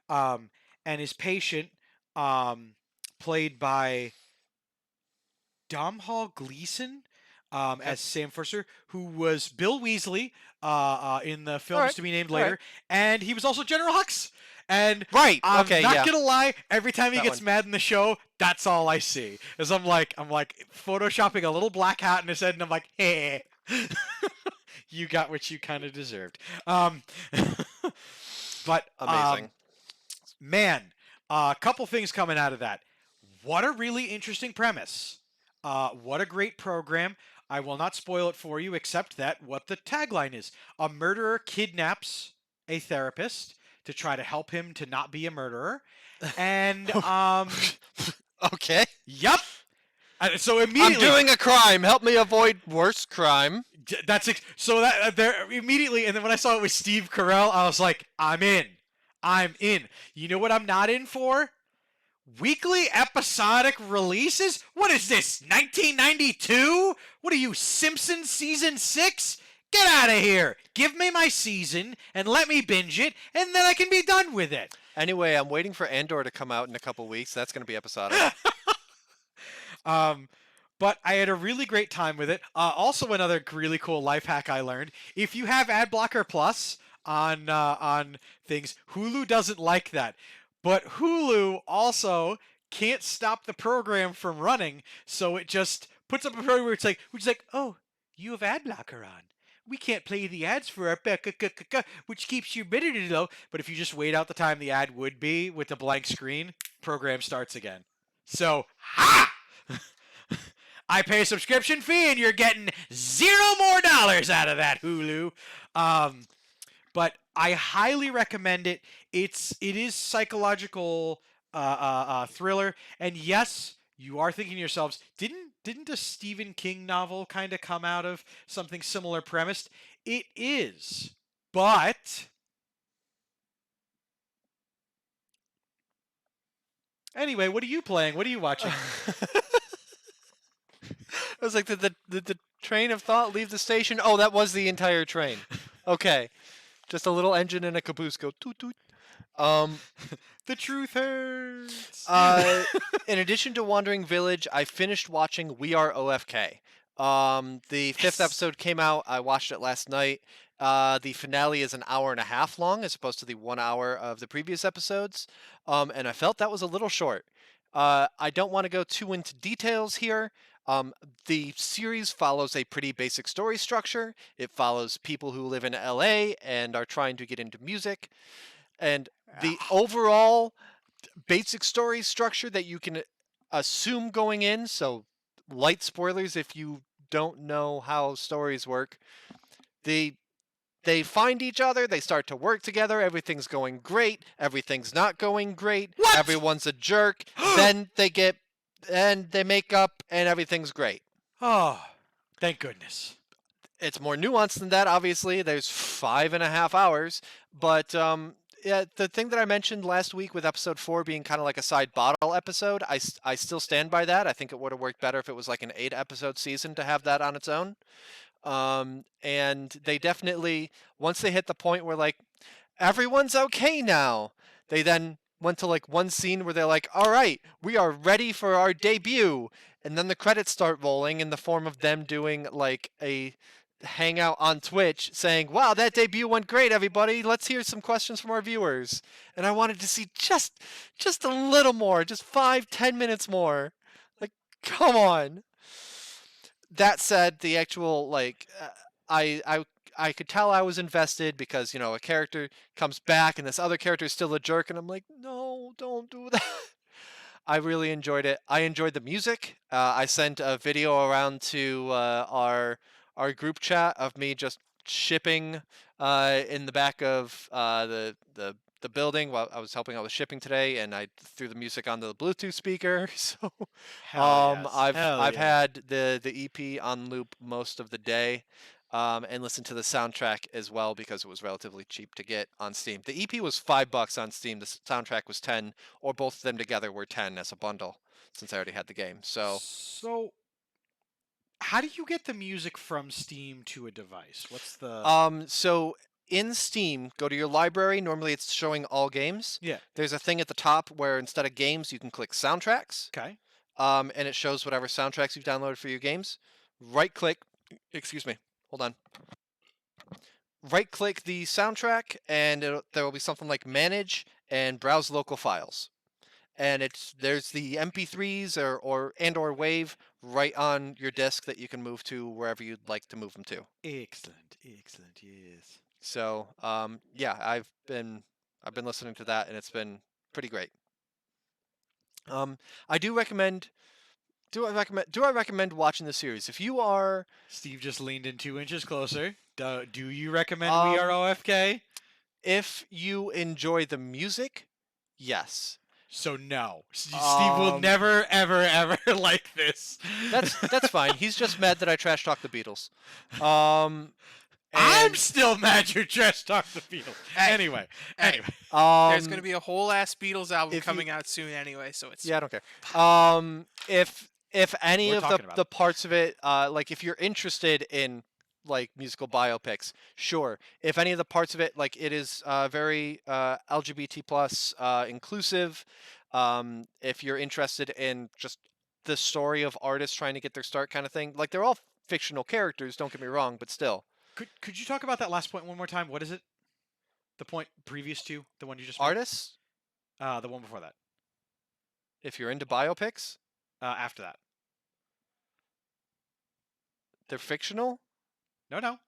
and his patient, played by Domhnall Gleeson, as Sam Forster, who was Bill Weasley in the films Alright, to be named alright. later, and he was also General Hux. And Right. I'm Okay. not Yeah. gonna lie, every time he That gets one. mad in the show, that's all I see. Is I'm like photoshopping a little black hat in his head, and I'm like, hey, you got what you kind of deserved. But Amazing. man, a couple things coming out of that. What a really interesting premise. What a great program. I will not spoil it for you, except that what the tagline is: a murderer kidnaps a therapist to try to help him to not be a murderer. And Okay. yep. So I'm immediately doing a crime. Help me avoid worse crime. so that there immediately, and then when I saw it was Steve Carell, I was like, I'm in. I'm in. You know what I'm not in for? Weekly episodic releases? What is this, 1992? What are you, Simpsons season 6? Get out of here. Give me my season and let me binge it, and then I can be done with it. Anyway, I'm waiting for Andor to come out in a couple weeks. That's going to be episodic. But I had a really great time with it. Also, another really cool life hack I learned: if you have AdBlocker Plus on things, Hulu doesn't like that. But Hulu also can't stop the program from running, so it just puts up a program where it's like, oh, you have AdBlocker on. We can't play the ads for our which keeps your bitrate low. But if you just wait out the time the ad would be with the blank screen, program starts again. So, ha! I pay a subscription fee and you're getting $0 more out of that, Hulu. But I highly recommend it. It is psychological thriller, and yes, you are thinking to yourselves, didn't a Stephen King novel kind of come out of something similar premised? It is, but anyway, what are you playing? What are you watching? I was like, did the train of thought leave the station? Oh, that was the entire train. Okay. Just a little engine and a caboose go toot toot. The truth hurts. In addition to Wandering Village, I finished watching We Are OFK. The 5th episode came out. I watched it last night. The finale is an hour and a half long as opposed to the 1 hour of the previous episodes. And I felt that was a little short. I don't want to go too into details here. The series follows a pretty basic story structure. It follows people who live in LA and are trying to get into music. And the overall basic story structure that you can assume going in, so light spoilers if you don't know how stories work, they find each other, they start to work together, everything's going great, everything's not going great, What? Everyone's a jerk, then they make up and everything's great. Oh, thank goodness. It's more nuanced than that, obviously. There's 5.5 hours, but yeah, the thing that I mentioned last week with episode 4 being kind of like a side bottle episode, I still stand by that. I think it would have worked better if it was like an 8-episode season to have that on its own. And they definitely, once they hit the point where like everyone's okay now, they then went to like one scene where they're like, all right, we are ready for our debut. And then the credits start rolling in the form of them doing like a hangout on Twitch saying, wow, that debut went great, everybody. Let's hear some questions from our viewers. And I wanted to see just a little more, just 5-10 minutes more. Like, Come on. That said, the actual I could tell I was invested because a character comes back and this other character is still a jerk, and I'm like, no, don't do that. I really enjoyed it. I enjoyed the music. I sent a video around to our group chat of me just shipping in the back of the building while I was helping out with shipping today, and I threw the music onto the Bluetooth speaker. So Hell yes. I've Hell I've yes. had the EP on loop most of the day. And listened to the soundtrack as well because it was relatively cheap to get on Steam. The EP was $5 on Steam. The soundtrack was 10, or both of them together were 10 as a bundle, since I already had the game. So, So, how do you get the music from Steam to a device? What's the? so in Steam, go to your library. Normally, it's showing all games. Yeah. There's a thing at the top where instead of games, you can click soundtracks. Okay. And it shows whatever soundtracks you've downloaded for your games. Right click. Excuse me. Hold on. Right click the soundtrack and there will be something like manage and browse local files. And there's the MP3s or wave right on your disk that you can move to wherever you'd like to move them to. Excellent. Excellent. Yes. So yeah, I've been listening to that and it's been pretty great. I do recommend. Do I recommend watching the series? If you are Steve just leaned in 2 inches closer. Do you recommend We Are OFK? If you enjoy the music, yes. So no, Steve will never, ever, ever like this. That's fine. He's just mad that I trash talk the Beatles. I'm still mad you trash talk the Beatles. Anyway. There's gonna be a whole ass Beatles album coming out soon anyway, so it's I don't care. If any We're of talking about the parts of it, like if you're interested in like musical biopics, sure. If any of the parts of it, like it is very LGBT plus inclusive. If you're interested in just the story of artists trying to get their start kind of thing, like they're all fictional characters. Don't get me wrong, but still. Could you talk about that last point one more time? What is it? The point previous to the one you just made? Artists, The one before that. if you're into biopics, After that. they're fictional. No.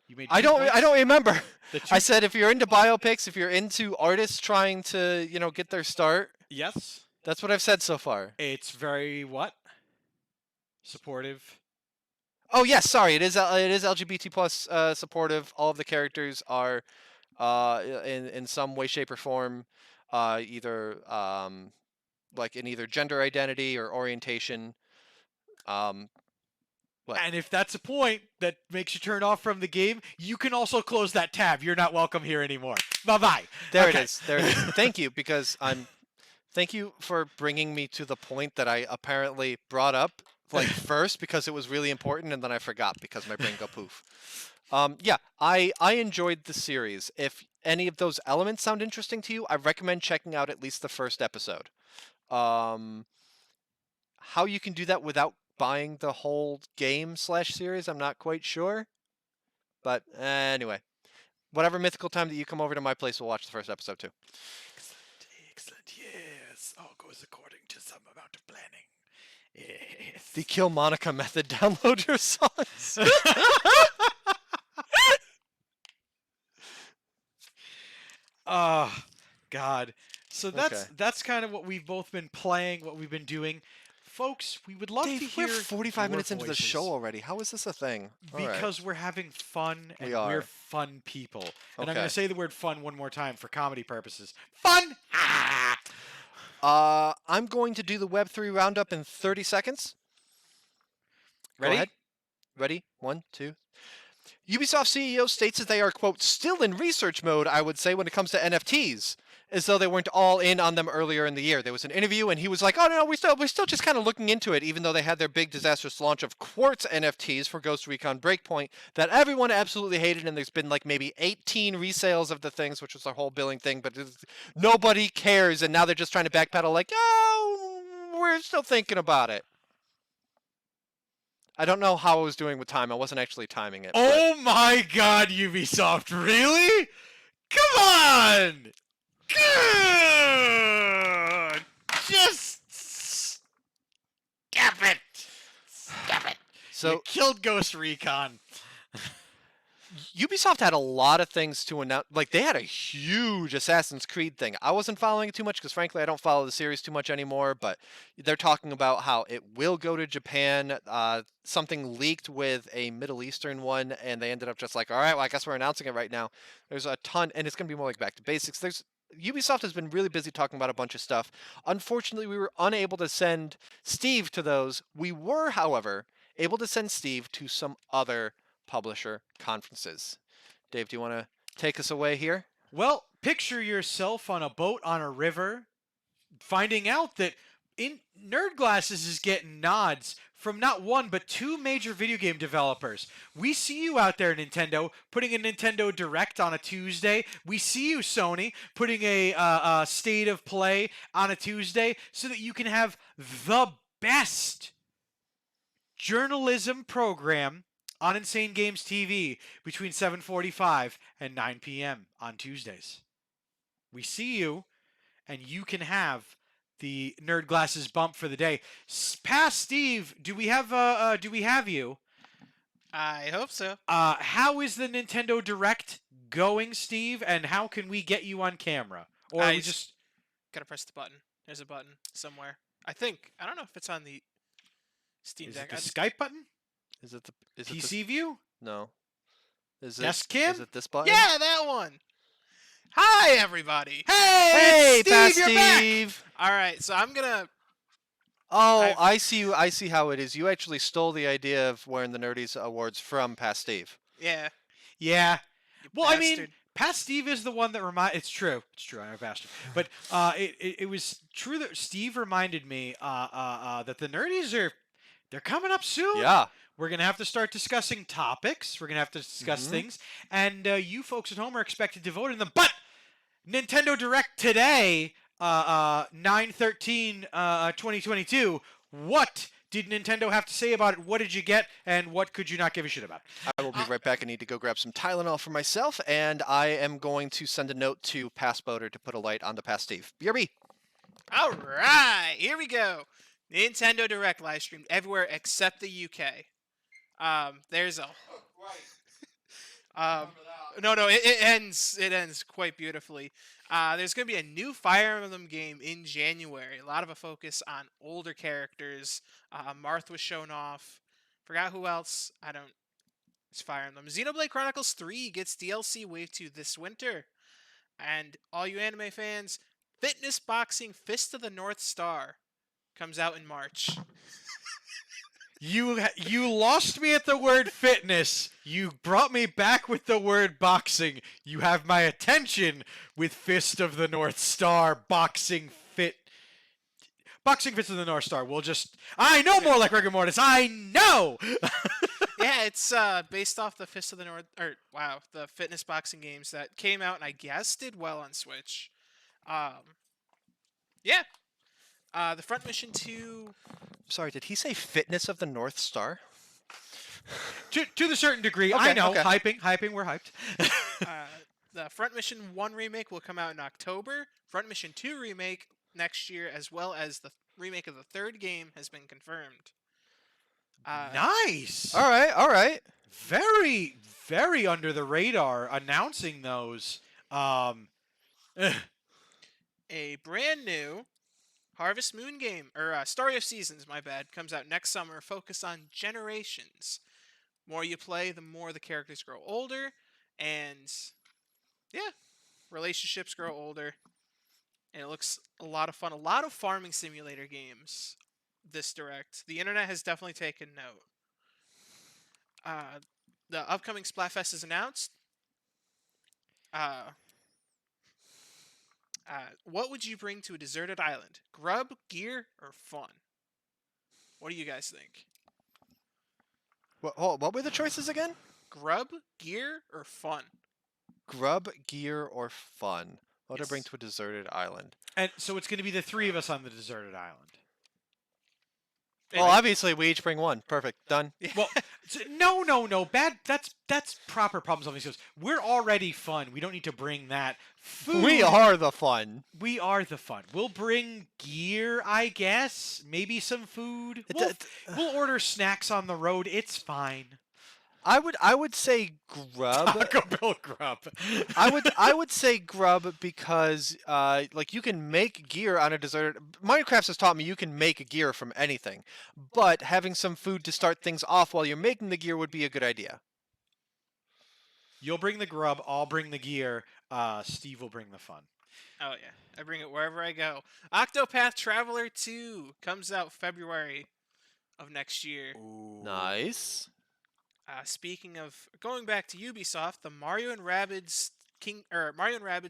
You made. I two don't points. remember. The two- I said if you're into biopics, if you're into artists trying to, get their start, Yes. that's what I've said so far. It's very what? Supportive. Oh yes, sorry. It is LGBT plus supportive. All of the characters are in some way, shape, or form either like in either gender identity or orientation. What? And if that's a point that makes you turn off from the game, you can also close that tab. You're not welcome here anymore. Bye-bye. There Okay. it is. There it is. Thank you, because Thank you for bringing me to the point that I apparently brought up like first because it was really important, and then I forgot because my brain got poof. Yeah, I enjoyed the series. If any of those elements sound interesting to you, I recommend checking out at least the first episode. How you can do that without buying the whole game / series, I'm not quite sure. But anyway, whatever mythical time that you come over to my place, we'll watch the first episode too. Excellent. Yes. All goes according to some amount of planning. Yes. The Kill Monica method downloader songs. Oh, God. So Okay. that's kind of what we've both been playing, what we've been doing. Folks, we would love to Dave, hear we're 45 your minutes into the voices. show already. How is this a thing? All right. Because we're having fun and We are. we're fun people. And I'm Okay. going to say the word fun one more time for comedy purposes. Fun! Ah! I'm going to do the Web3 roundup in 30 seconds. Go Ready? ahead. Ready? 1, 2. Ubisoft CEO states that they are, quote, still in research mode, I would say, when it comes to NFTs, as though they weren't all in on them earlier in the year. There was an interview, and he was like, oh, no, we're still just kind of looking into it, even though they had their big disastrous launch of Quartz NFTs for Ghost Recon Breakpoint that everyone absolutely hated, and there's been like maybe 18 resales of the things, which was their whole billing thing, but nobody cares, and now they're just trying to backpedal like, oh, we're still thinking about it. I don't know how I was doing with time. I wasn't actually timing it. Oh my God, Ubisoft, really? Come on! Good! Just... Damn So you killed Ghost Recon. Ubisoft had a lot of things to announce. Like, they had a huge Assassin's Creed thing. I wasn't following it too much because, frankly, I don't follow the series too much anymore. But they're talking about how it will go to Japan. Something leaked with a Middle Eastern one, and they ended up just like, all right, well, I guess we're announcing it right now. There's a ton, and it's going to be more like back to basics. Ubisoft has been really busy talking about a bunch of stuff. Unfortunately, we were unable to send Steve to those. We were, however, able to send Steve to some other publisher conferences. Dave, do you want to take us away here? Well, picture yourself on a boat on a river, finding out that Nerd Glasses is getting nods from not one but two major video game developers. We see you out there, Nintendo, putting a Nintendo Direct on a Tuesday. We see you, Sony, putting a State of Play on a Tuesday so that you can have the best journalism program on Insane Games TV between 7:45 and 9 p.m. on Tuesdays. We see you, and you can have the Nerd Glasses bump for the day. Past Steve, do we have you? I hope so. How is the Nintendo Direct going, Steve? And how can we get you on camera? Or I we just gotta press the button. There's a button somewhere. I don't know if it's on the Steam is Deck. it the Skype button? Is it the PC view? No. Is Desk it cam? Is it this button? Yeah, that one. Hi, everybody. Hey, Hey, Past Steve, you're back! Steve. All right, so I'm gonna. Oh, I see you. I see how it is. You actually stole the idea of wearing the Nerdies Awards from Past Steve. Yeah. Yeah. you Well, I mean, bastard. Past Steve is the one that It's true. It's true. I'm a bastard. But it was true that Steve reminded me that the Nerdies they're coming up soon. Yeah. We're gonna have to start discussing topics. We're gonna have to discuss things, and you folks at home are expected to vote in them. But Nintendo Direct today, 9/13/2022. What did Nintendo have to say about it? What did you get, and what could you not give a shit about? I will be right back. I need to go grab some Tylenol for myself, and I am going to send a note to Past Boater to put a light on the Past Steve. BRB. All right, here we go. Nintendo Direct live streamed everywhere except the UK. There's a. No, it ends quite beautifully. There's going to be a new Fire Emblem game in January. A lot of a focus on older characters. Marth was shown off. Forgot who else. It's Fire Emblem. Xenoblade Chronicles 3 gets DLC Wave 2 this winter. And all you anime fans, Fitness Boxing Fist of the North Star comes out in March. You lost me at the word fitness. You brought me back with the word boxing. You have my attention with Fist of the North Star, Boxing Fist of the North Star. I know more like rigor mortis. I know. Yeah, it's based off the Fist of the North, the fitness boxing games that came out and I guess did well on Switch. Yeah. The front mission to Sorry, did he say Fitness of the North Star? to the certain degree, Okay, I know. okay. Hyping, we're hyped. the Front Mission 1 remake will come out in October. Front Mission 2 remake next year, as well as the remake of the third game has been confirmed. Nice. All right. Very, very under the radar announcing those. A brand new Harvest Moon game, or Story of Seasons, my bad, comes out next summer, focused on generations. More you play, the more the characters grow older, and yeah, relationships grow older, and it looks a lot of fun. A lot of farming simulator games this direct. The internet has definitely taken note. The upcoming Splatfest is announced. What would you bring to a deserted island? Grub, gear, or fun? What do you guys think? What were the choices again? Grub, gear, or fun? Grub, gear, or fun? What would I bring Yes. to a deserted island? And so it's going to be the three of us on the deserted island. Well, obviously we each bring one. Perfect. Done. Well, No. Bad. That's proper problem solving skills. We're already fun. We don't need to bring that. Food. We are the fun. We are the fun. We'll bring gear, I guess. Maybe some food. We'll order snacks on the road. It's fine. I would say grub. Taco Bell grub. I would say grub because like you can make gear on a deserted. Minecraft has taught me you can make gear from anything, but having some food to start things off while you're making the gear would be a good idea. You'll bring the grub. I'll bring the gear. Steve will bring the fun. Oh yeah, I bring it wherever I go. Octopath Traveler 2 comes out February of next year. Ooh. Nice. Speaking of going back to Ubisoft, the Mario and Rabbids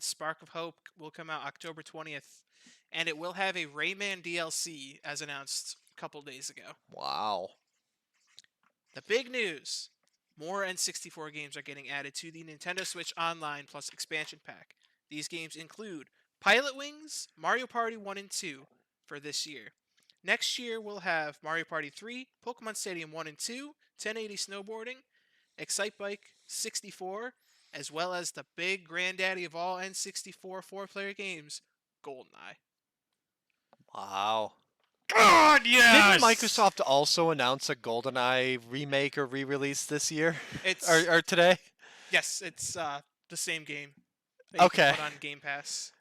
Spark of Hope will come out October 20th, and it will have a Rayman DLC as announced a couple days ago. Wow. The big news: more N64 games are getting added to the Nintendo Switch Online Plus expansion pack. These games include Pilot Wings, Mario Party 1 and 2 for this year. Next year, we'll have Mario Party 3, Pokemon Stadium 1 and 2, 1080 Snowboarding, Excitebike 64, as well as the big granddaddy of all N64 four-player games, GoldenEye. Wow. God, yes! Didn't Microsoft also announce a GoldenEye remake or re-release this year? It's or today? Yes, it's the same game. That you can Okay. put on Game Pass.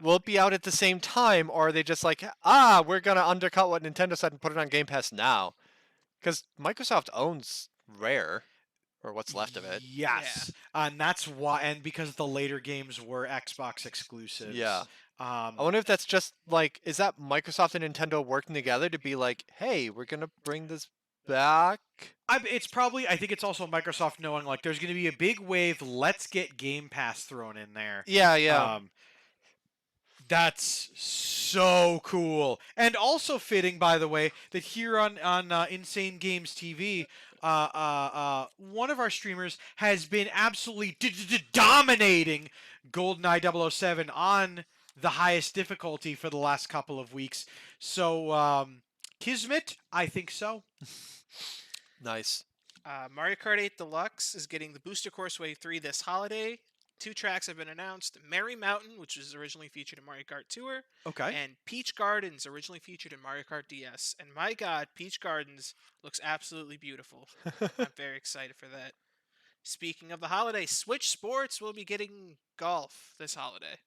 Will it be out at the same time, or are they just like, we're going to undercut what Nintendo said and put it on Game Pass now? Because Microsoft owns Rare, or what's left of it. Yes, and that's why. And because the later games were Xbox exclusives. Yeah. I Um, wonder if that's just like, is that Microsoft and Nintendo working together to be like, hey, we're going to bring this back? it's probably. I think it's also Microsoft knowing like there's going to be a big wave. Let's get Game Pass thrown in there. Yeah. That's so cool, and also fitting, by the way, that here on Insane Games TV, one of our streamers has been absolutely dominating GoldenEye 007 on the highest difficulty for the last couple of weeks. So, Kismet, I think so. Nice. Mario Kart 8 Deluxe is getting the Booster Course Wave 3 this holiday. 2 tracks have been announced: Merry Mountain, which was originally featured in Mario Kart Tour, Okay. and Peach Gardens, originally featured in Mario Kart DS. And my god, Peach Gardens looks absolutely beautiful. I'm very excited for that. Speaking of the holiday, Switch Sports will be getting golf this holiday.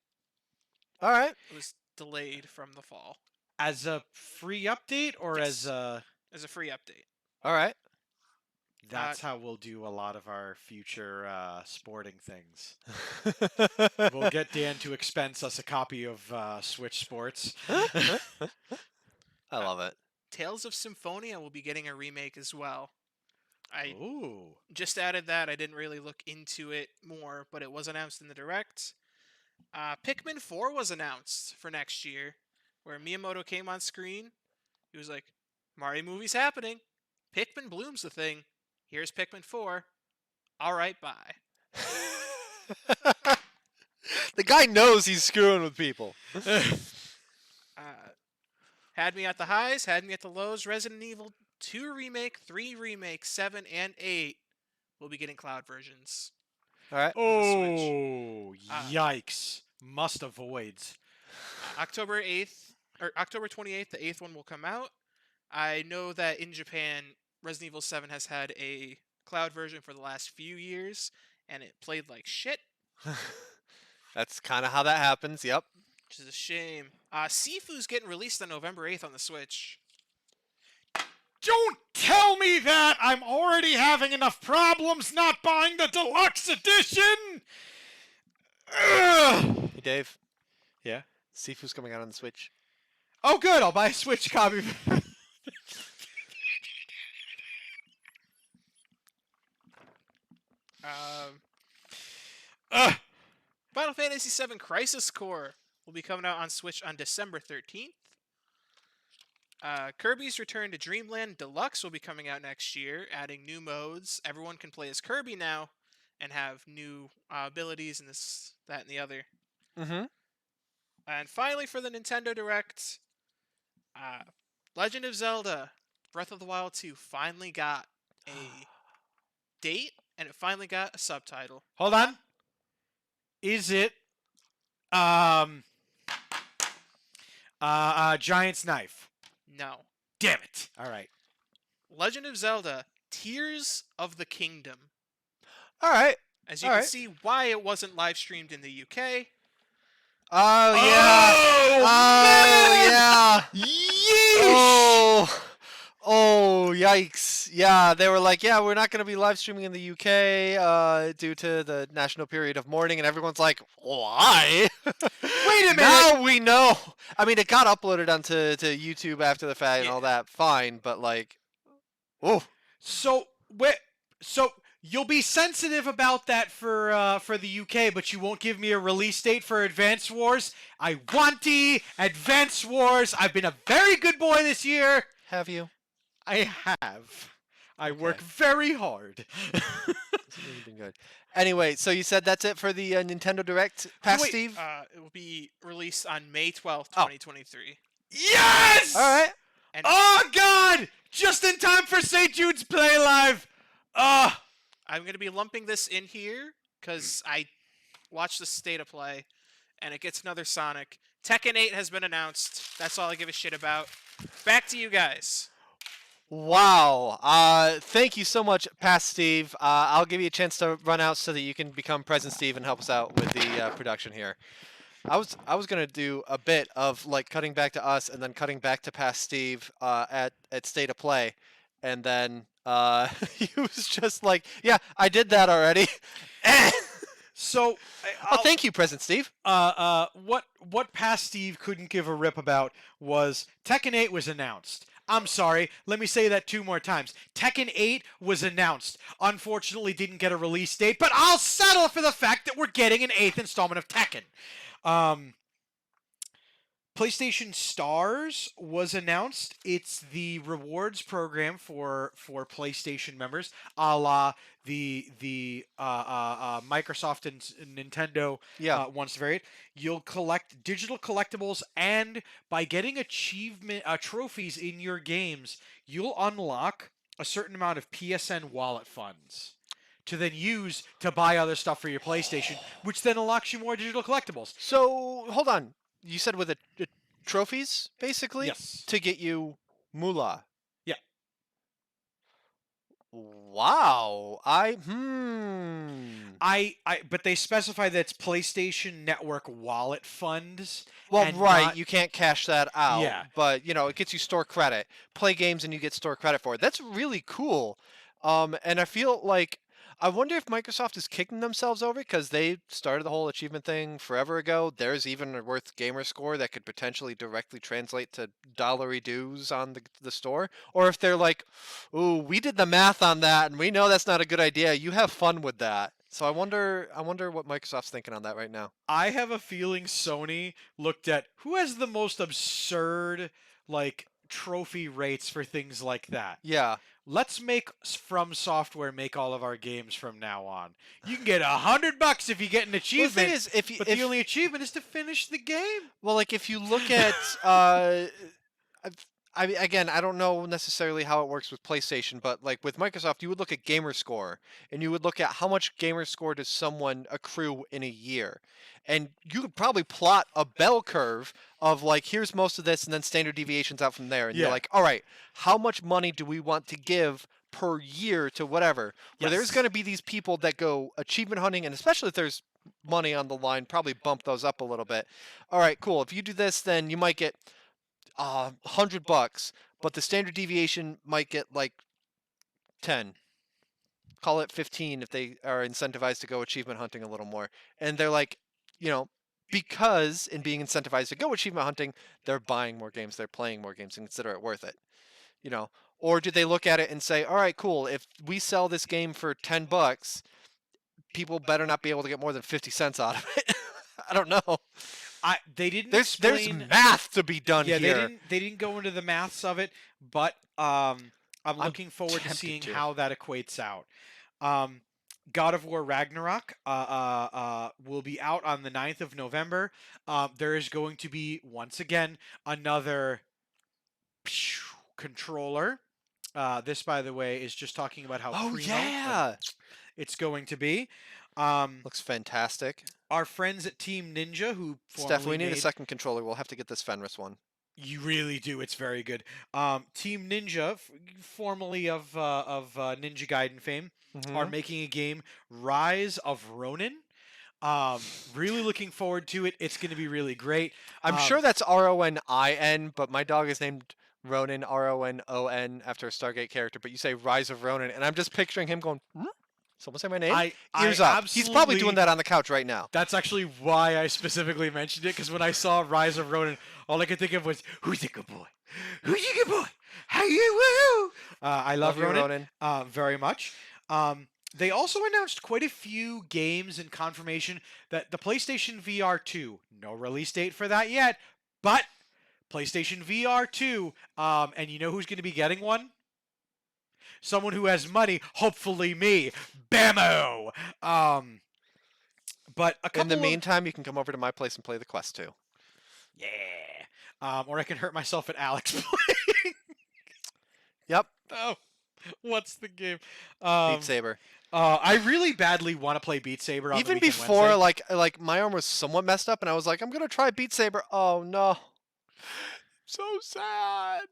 All right. It was delayed from the fall As a free update, or Yes. as as a free update. All right. that's how we'll do a lot of our future sporting things. We'll get Dan to expense us a copy of Switch Sports. I love it. Tales of Symphonia will be getting a remake as well. I Ooh. just added that. I didn't really look into it more, but it was announced in the Direct. Pikmin 4 was announced for next year, where Miyamoto came on screen. He was like, Mario movie's happening. Pikmin Bloom's the thing. Here's Pikmin 4. All right, bye. The guy knows he's screwing with people. Had me at the highs, had me at the lows. Resident Evil 2 Remake, 3 Remake, 7, and 8 will be getting cloud versions. All right. Oh, yikes. Must avoids. October 8th, or October 28th, the 8th one will come out. I know that in Japan, Resident Evil 7 has had a cloud version for the last few years, and it played like shit, That's kind of how that happens. Yep. which is a shame. Sifu's getting released on November 8th on the Switch. Don't tell me that! I'm already having enough problems not buying the deluxe edition! Ugh. Hey, Dave. Yeah? Sifu's coming out on the Switch. Oh, good. I'll buy a Switch copy. Final Fantasy VII Crisis Core will be coming out on Switch on December 13th. Kirby's Return to Dreamland Deluxe will be coming out next year, adding new modes. Everyone can play as Kirby now and have new abilities and this, that, and the other. Mm-hmm. And finally, for the Nintendo Direct, Legend of Zelda Breath of the Wild 2 finally got a date and it finally got a subtitle. Hold on. Is it Giant's Knife? No. Damn it. All right. Legend of Zelda Tears of the Kingdom. All right. As you All can right. see why it wasn't live streamed in the UK. Oh yeah. Oh, yeah. Yeesh! Oh, yikes. Yeah, they were like, yeah, we're not going to be live streaming in the UK due to the national period of mourning. And everyone's like, why? Wait a minute. Now we know. I mean, it got uploaded onto YouTube after the fact and all that. Fine. But like, oh. So you'll be sensitive about that for the UK, but you won't give me a release date for Advance Wars. I want Advance Wars. I've been a very good boy this year. Have you? I have. I work very hard. It's really been good. Anyway, so you said that's it for the Nintendo Direct, Past wait, Steve? It will be released on May 12th, 2023. Yes! All right. And Oh, God! Just in time for St. Jude's Play Live! I'm going to be lumping this in here because I watched the State of Play, and it gets another Sonic. Tekken 8 has been announced. That's all I give a shit about. Back to you guys. Wow. Thank you so much, Past Steve. I'll give you a chance to run out so that you can become Present Steve and help us out with the production here. I was gonna do a bit of like cutting back to us and then cutting back to Past Steve at State of Play, and then he was just like, "Yeah, I did that already." So, Oh, thank you, Present Steve. what Past Steve couldn't give a rip about was Tekken 8 was announced. I'm sorry, let me say that 2 more times. Tekken 8 was announced. Unfortunately, didn't get a release date, but I'll settle for the fact that we're getting an 8th installment of Tekken. PlayStation Stars was announced. It's the rewards program for PlayStation members, a la the Microsoft and Nintendo wants to vary it. You'll collect digital collectibles, and by getting achievement trophies in your games, you'll unlock a certain amount of PSN wallet funds to then use to buy other stuff for your PlayStation, which then unlocks you more digital collectibles. So hold on. You said with the trophies, basically, Yes. to get you moolah. Yeah. Wow. But they specify that it's PlayStation Network wallet funds. Well, and right, not- you can't cash that out. Yeah. But, it gets you store credit. Play games and you get store credit for it. That's really cool. And I feel like, I wonder if Microsoft is kicking themselves over because they started the whole achievement thing forever ago. There's even a worth gamer score that could potentially directly translate to dollary dues on the store. Or if they're like, ooh, we did the math on that and we know that's not a good idea. You have fun with that. So I wonder what Microsoft's thinking on that right now. I have a feeling Sony looked at who has the most absurd, trophy rates for things like that. Yeah. Let's make From Software make all of our games from now on. You can get $100 if you get an achievement. Well, the thing is, but the only achievement is to finish the game. Well, like if you look at, again, I don't know necessarily how it works with PlayStation, but like with Microsoft, you would look at gamer score and you would look at how much gamer score does someone accrue in a year. And you could probably plot a bell curve of like, here's most of this and then standard deviations out from there. And you're like, all right, how much money do we want to give per year to whatever? Where there's going to be these people that go achievement hunting, and especially if there's money on the line, probably bump those up a little bit. All right, cool. If you do this, then you might get $100, but the standard deviation might get like 10. Call it 15 if they are incentivized to go achievement hunting a little more. And they're like, because in being incentivized to go achievement hunting, they're buying more games, they're playing more games, and consider it worth it. Or did they look at it and say, all right, cool, if we sell this game for $10, people better not be able to get more than 50 cents out of it. I don't know. They didn't. There's explain... math to be done here. Yeah, they didn't go into the maths of it, but I'm looking forward to seeing how that equates out. God of War Ragnarok will be out on the 9th of November. There is going to be, once again, another controller This, by the way, is just talking about how Oh primo yeah, it's going to be. looks fantastic. Our friends at Team Ninja, who Steph, formerly we need a made, second controller. We'll have to get this Fenris one. you really do. It's very good. Team Ninja, formerly of Ninja Gaiden fame, are Mhm. making a game, Rise of Ronin. Really looking forward to it. It's going to be really great. I'm sure that's Ronin, but my dog is named Ronin, Ronon, after a Stargate character. But you say Rise of Ronin, and I'm just picturing him going, hmm? Someone say my name? I Ears up. He's probably absolutely- doing that on the couch right now. That's actually why I specifically mentioned it, because when I saw Rise of Ronin, all I could think of was, "Who's a good boy? Who's a good boy? How you woo?" I love you, Ronin, very much. They also announced quite a few games and confirmation that the PlayStation VR 2, no release date for that yet, but PlayStation VR 2, and you know who's going to be getting one? Someone who has money, hopefully me, Bammo. But a couple In the of- meantime, you can come over to my place and play the Quest 2. yeah, or I can hurt myself at Alex playing. Yep. Oh, what's the game? Beat Saber. I really badly want to play Beat Saber. On the Even weekend before, Wednesday. like my arm was somewhat messed up, and I was like, I'm gonna try Beat Saber. Oh no, so sad.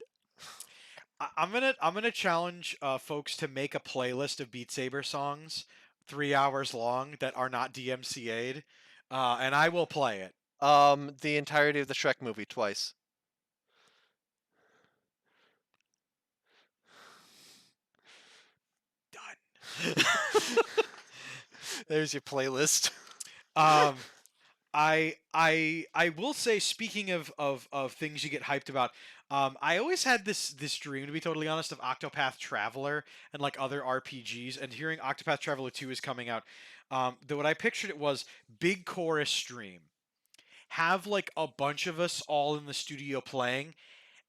I'm gonna challenge folks to make a playlist of Beat Saber songs, 3 hours long, that are not DMCA'd, and I will play it. The entirety of the Shrek movie twice. Done. There's your playlist. I will say, speaking of things you get hyped about, I always had this dream, to be totally honest, of Octopath Traveler and like other RPGs, and hearing Octopath Traveler 2 is coming out. What I pictured it was big chorus stream, have like a bunch of us all in the studio playing,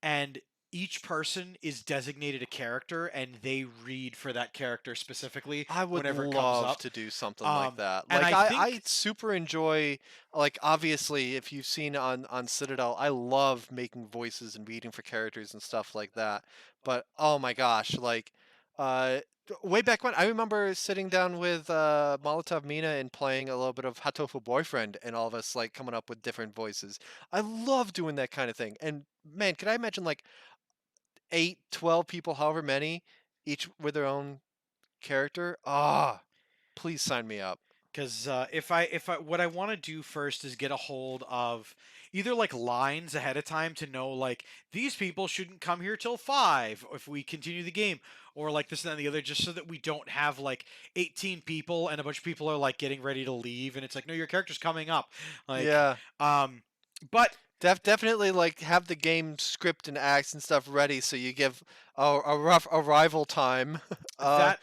and each person is designated a character and they read for that character specifically I would whenever it comes love up. to do something like that. and Like I I think- super enjoy, like obviously if you've seen on Citadel, I love making voices and reading for characters and stuff like that. But oh my gosh, like way back when, I remember sitting down with Molotov Mina and playing a little bit of Hatofu Boyfriend, and all of us like coming up with different voices. I love doing that kind of thing. And man, can I imagine like 8, 12 people, however many, each with their own character? Ah, please sign me up. Because if I what I want to do first is get a hold of either like lines ahead of time to know like these people shouldn't come here till 5 if we continue the game, or like this and that and the other, just so that we don't have like 18 people and a bunch of people are like getting ready to leave and it's like, no, your character's coming up. Like, Yeah, but definitely like have the game script and acts and stuff ready so you give a rough arrival time. that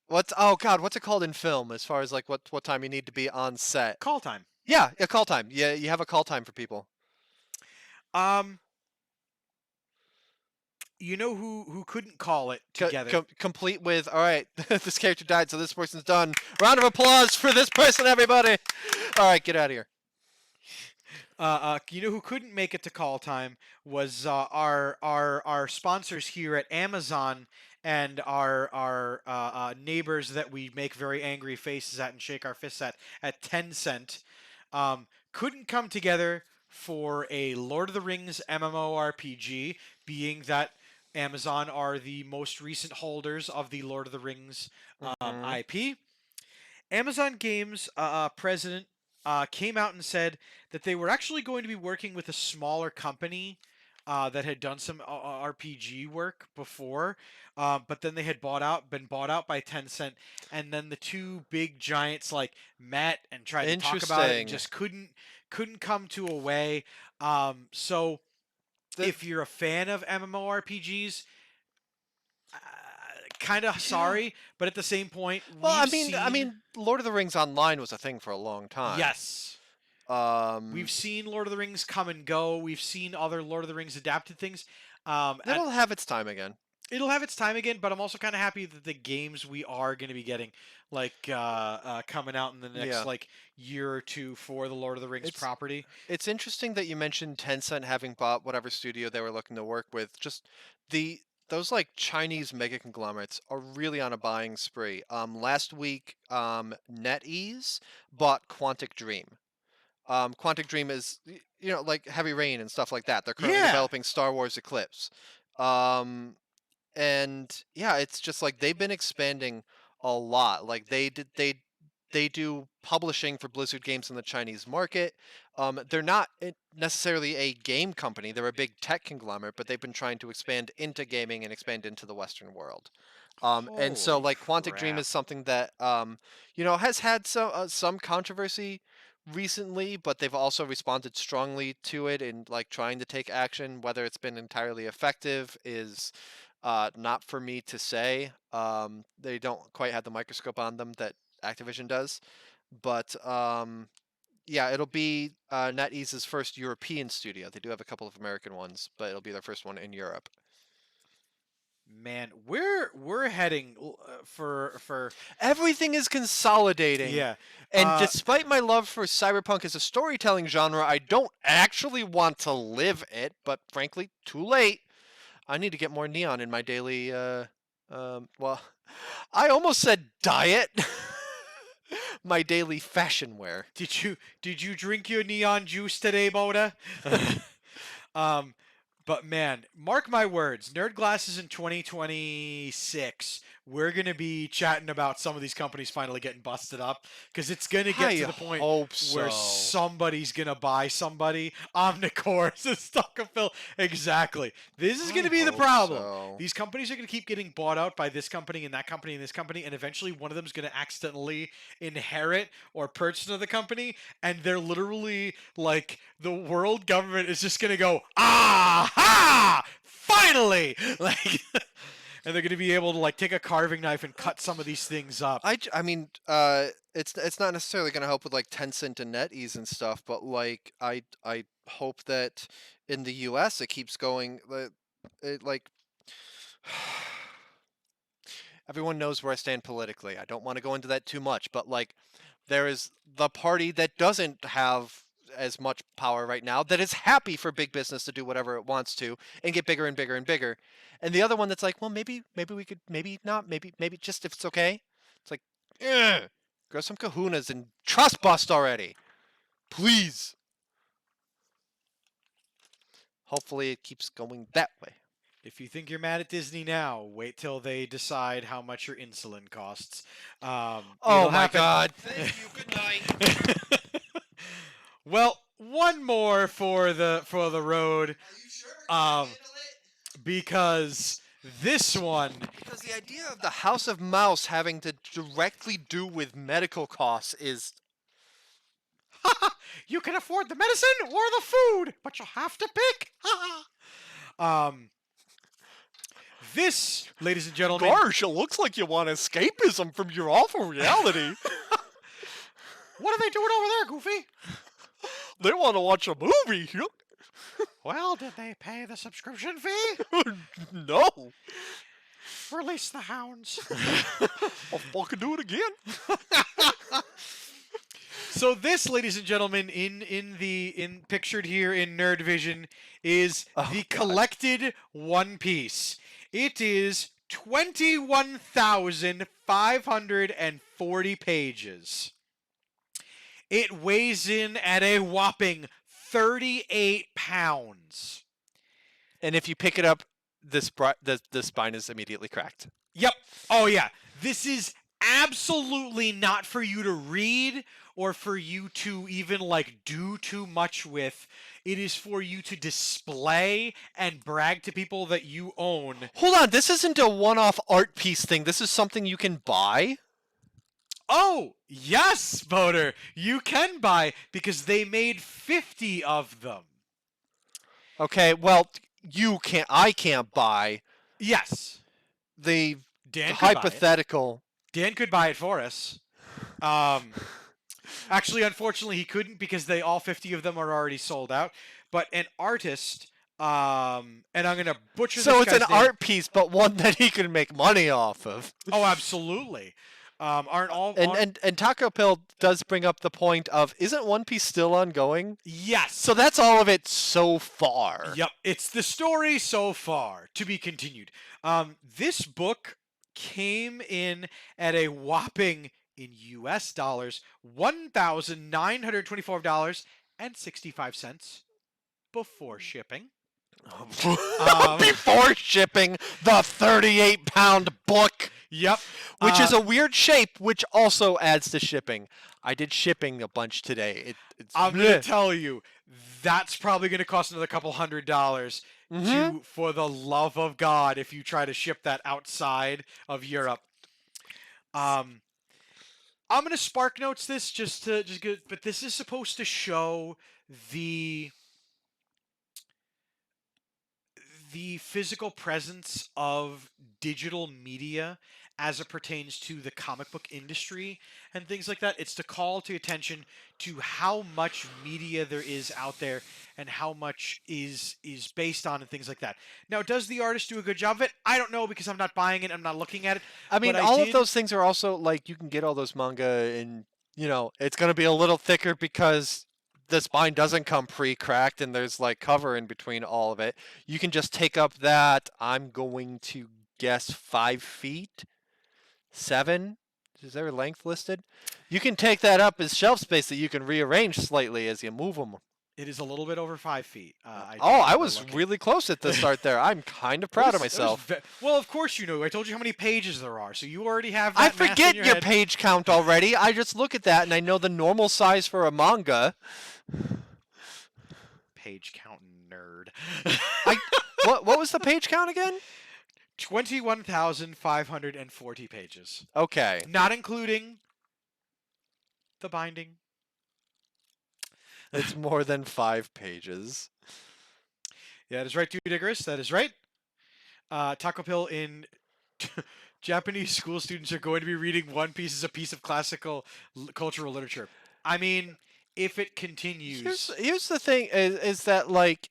What's what's it called in film as far as like what time you need to be on set? call time. Yeah, call time. Yeah, you have a call time for people. You know who couldn't call it Co- together? complete with, all right, this character died, so this person's done. Round of applause for this person, everybody. All right, get out of here. You know who couldn't make it to call time was our sponsors here at Amazon and our neighbors that we make very angry faces at and shake our fists at Tencent. Couldn't come together for a Lord of the Rings MMORPG, being that Amazon are the most recent holders of the Lord of the Rings IP. Amazon Games president came out and said that they were actually going to be working with a smaller company that had done some RPG work before, but then they had been bought out by Tencent, and then the two big giants like met and tried to talk about it and Interesting. just couldn't come to a way. So if you're a fan of MMORPGs, kind of sorry, but at the same point, Well, I we've mean, Lord of the Rings Online was a thing for a long time. yes. We've seen Lord of the Rings come and go. We've seen other Lord of the Rings adapted things. And it'll have its time again. it'll have its time again, but I'm also kind of happy that the games we are going to be getting, like coming out in the next Yeah. like year or two for the Lord of the Rings It's- property. It's interesting that you mentioned Tencent having bought whatever studio they were looking to work with. Just the those like Chinese mega conglomerates are really on a buying spree. Last week, NetEase bought Quantic Dream. Quantic Dream is like Heavy Rain and stuff like that. They're currently Yeah. developing Star Wars Eclipse. And yeah, it's just like they've been expanding a lot. Like they do publishing for Blizzard games in the Chinese market. They're not necessarily a game company. They're a big tech conglomerate, but they've been trying to expand into gaming and expand into the Western world. And so Holy like Quantic Dream crap. is something that has had some controversy recently, but they've also responded strongly to it and like trying to take action. Whether it's been entirely effective is not for me to say. They don't quite have the microscope on them that Activision does, but yeah, it'll be NetEase's first European studio. They do have a couple of American ones, but it'll be their first one in Europe. Man, we're heading for Everything is consolidating. yeah. And despite my love for cyberpunk as a storytelling genre, I don't actually want to live it, but frankly, too late. I need to get more neon in my daily well, I almost said diet. My daily fashion wear. Did you drink your neon juice today, Boda? But man, mark my words, Nerd Glasses in 2026, we're going to be chatting about some of these companies finally getting busted up, because it's going to get to the point where somebody's going to buy somebody. Omnicore is stuck a fill. Exactly. This is going to be the problem. So. These companies are going to keep getting bought out by this company and that company and this company, and eventually one of them is going to accidentally inherit or purchase another company, and they're literally like, the world government is just going to go, ah-ha! Finally! Like, and they're going to be able to like take a carving knife and cut some of these things up. I mean, it's not necessarily going to help with like Tencent and NetEase and stuff, but like I hope that in the U.S. it keeps going. Like everyone knows where I stand politically. I don't want to go into that too much, but like there is the party that doesn't have as much power right now, that is happy for big business to do whatever it wants to and get bigger and bigger and bigger. And the other one that's like, well, maybe we could, maybe not, maybe just if it's okay. It's like, grow some kahunas and trust bust already. Please. Hopefully it keeps going that way. If you think you're mad at Disney now, wait till they decide how much your insulin costs. Oh my happen. God. Thank you. Good night. Well, one more for the road. Are you sure? Can you handle it? Because this one, Because the idea of the House of Mouse having to directly do with medical costs is you can afford the medicine or the food, but you'll have to pick. This, ladies and gentlemen, Gosh, it looks like you want escapism from your awful reality. what are they doing over there, Goofy? They want to watch a movie. Well, did they pay the subscription fee? No. Release the hounds. I'll fucking do it again. So this, ladies and gentlemen, in pictured here in Nerd Vision, is the collected One Piece. It is 21,540 pages. It weighs in at a whopping 38 pounds. And if you pick it up, the spine is immediately cracked. Yep. Oh, yeah. This is absolutely not for you to read or for you to even, like, do too much with. It is for you to display and brag to people that you own. Hold on, this isn't a one-off art piece thing. This is something you can buy? Oh, yes, Boater. You can buy, because they made 50 of them. Okay, well, I can't buy Yes. the Dan could buy it. hypothetical. Dan could buy it for us. Actually, unfortunately, he couldn't, because all 50 of them are already sold out. But an artist, and I'm going to butcher So this it's an guy's name. art piece, but one that he can make money off of. Oh, absolutely. Aren't all And Taco Pill does bring up the point of, isn't One Piece still ongoing? yes. So that's all of it so far. Yep, it's the story so far to be continued. This book came in at a whopping, in U.S. dollars, $1,924.65 before shipping. Before shipping the 38-pound book, Yep, which is a weird shape, which also adds to shipping. I did shipping a bunch today. I'm gonna tell you, that's probably gonna cost another couple $100 for the love of God if you try to ship that outside of Europe. I'm gonna spark notes this but this is supposed to show the physical presence of digital media as it pertains to the comic book industry and things like that. It's to call to attention to how much media there is out there and how much is based on and things like that. Now, does the artist do a good job of it? I don't know because I'm not buying it. I'm not looking at it. I mean, but all of those things are also, like, you can get all those manga and, it's going to be a little thicker because the spine doesn't come pre-cracked and there's, like, cover in between all of it. You can just take up that, I'm going to guess, 5 feet? 7? Is there a length listed? You can take that up as shelf space that you can rearrange slightly as you move them. It is a little bit over 5 feet. I was really close at the start there. I'm kind of proud of myself. Well, of course you know. I told you how many pages there are, so you already have that I math in forget your your head. page count already. I just look at that and I know the normal size for a manga. Page count nerd. What was the page count again? 21,540 pages. Okay. Not including the binding. It's more than 5 pages. Yeah, that is right, Diggerus. That is right. Taco Pill in Japanese school students are going to be reading One Piece as a piece of classical cultural literature. I mean, if it continues. Here's the thing is that, like,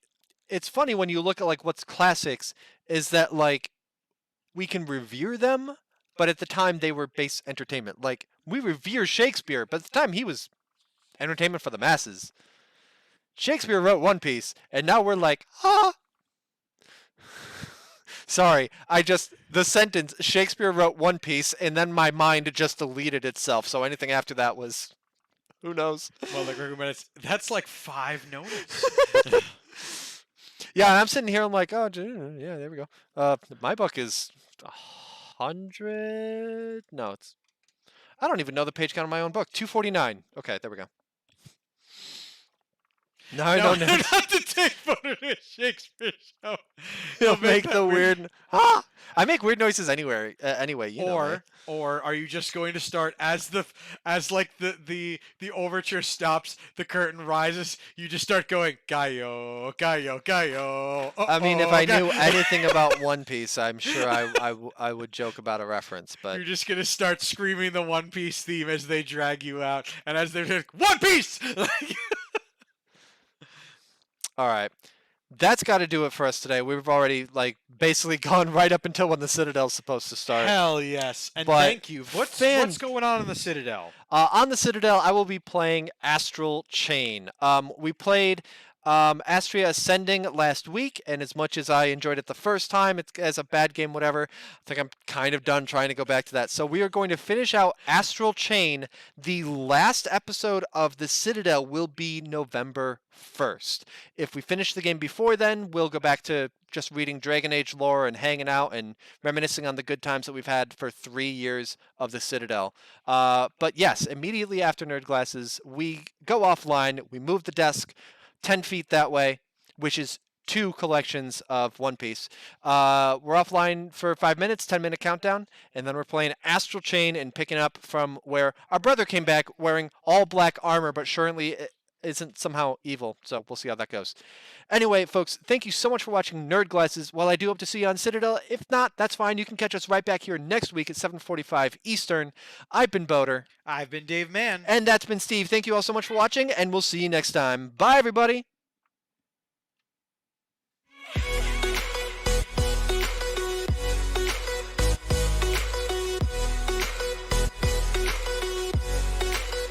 it's funny when you look at, like, what's classics is that, like, we can revere them, but at the time they were base entertainment. Like, we revere Shakespeare, but at the time he was entertainment for the masses. Shakespeare wrote One Piece, and now we're like, Sorry, the sentence, Shakespeare wrote One Piece, and then my mind just deleted itself, so anything after that was, who knows? Well, like, that's like 5 notice. Yeah, and I'm sitting here, I'm like, oh, yeah, there we go. My book is 100, no, I don't even know the page count of my own book, 249. Okay, there we go. No, I don't know. Not to take photo of a Shakespeare show. He'll make the weird. I make weird noises anyway. You know me. Or are you just going to start as the overture stops, the curtain rises, you just start going Gaio, Gaio, Gaio. I mean, if I knew anything about One Piece, I'm sure I would joke about a reference, but you're just gonna start screaming the One Piece theme as they drag you out, and as they're like, One Piece. All right. That's got to do it for us today. We've already, like, basically gone right up until when the Citadel's supposed to start. Hell yes. And But thank you. What's going on in the Citadel? On the Citadel, I will be playing Astral Chain. We played Astria Ascending last week, and as much as I enjoyed it the first time, it's as a bad game, whatever, I think I'm kind of done trying to go back to that. So we are going to finish out Astral Chain. The last episode of the Citadel will be November 1st. If we finish the game before then, we'll go back to just reading Dragon Age lore and hanging out and reminiscing on the good times that we've had for 3 years of the Citadel. But yes, immediately after Nerd Glasses, we go offline, we move the desk 10 feet that way, which is 2 collections of One Piece. We're offline for 5 minutes, 10-minute countdown, and then we're playing Astral Chain and picking up from where our brother came back wearing all black armor, but surely isn't somehow evil, so we'll see how that goes. Anyway, folks, thank you so much for watching Nerd Glasses. Well, I do hope to see you on Citadel. If not, that's fine. You can catch us right back here next week at 7:45 Eastern. I've been Boater. I've been Dave Mann. And that's been Steve. Thank you all so much for watching, and we'll see you next time. Bye, everybody.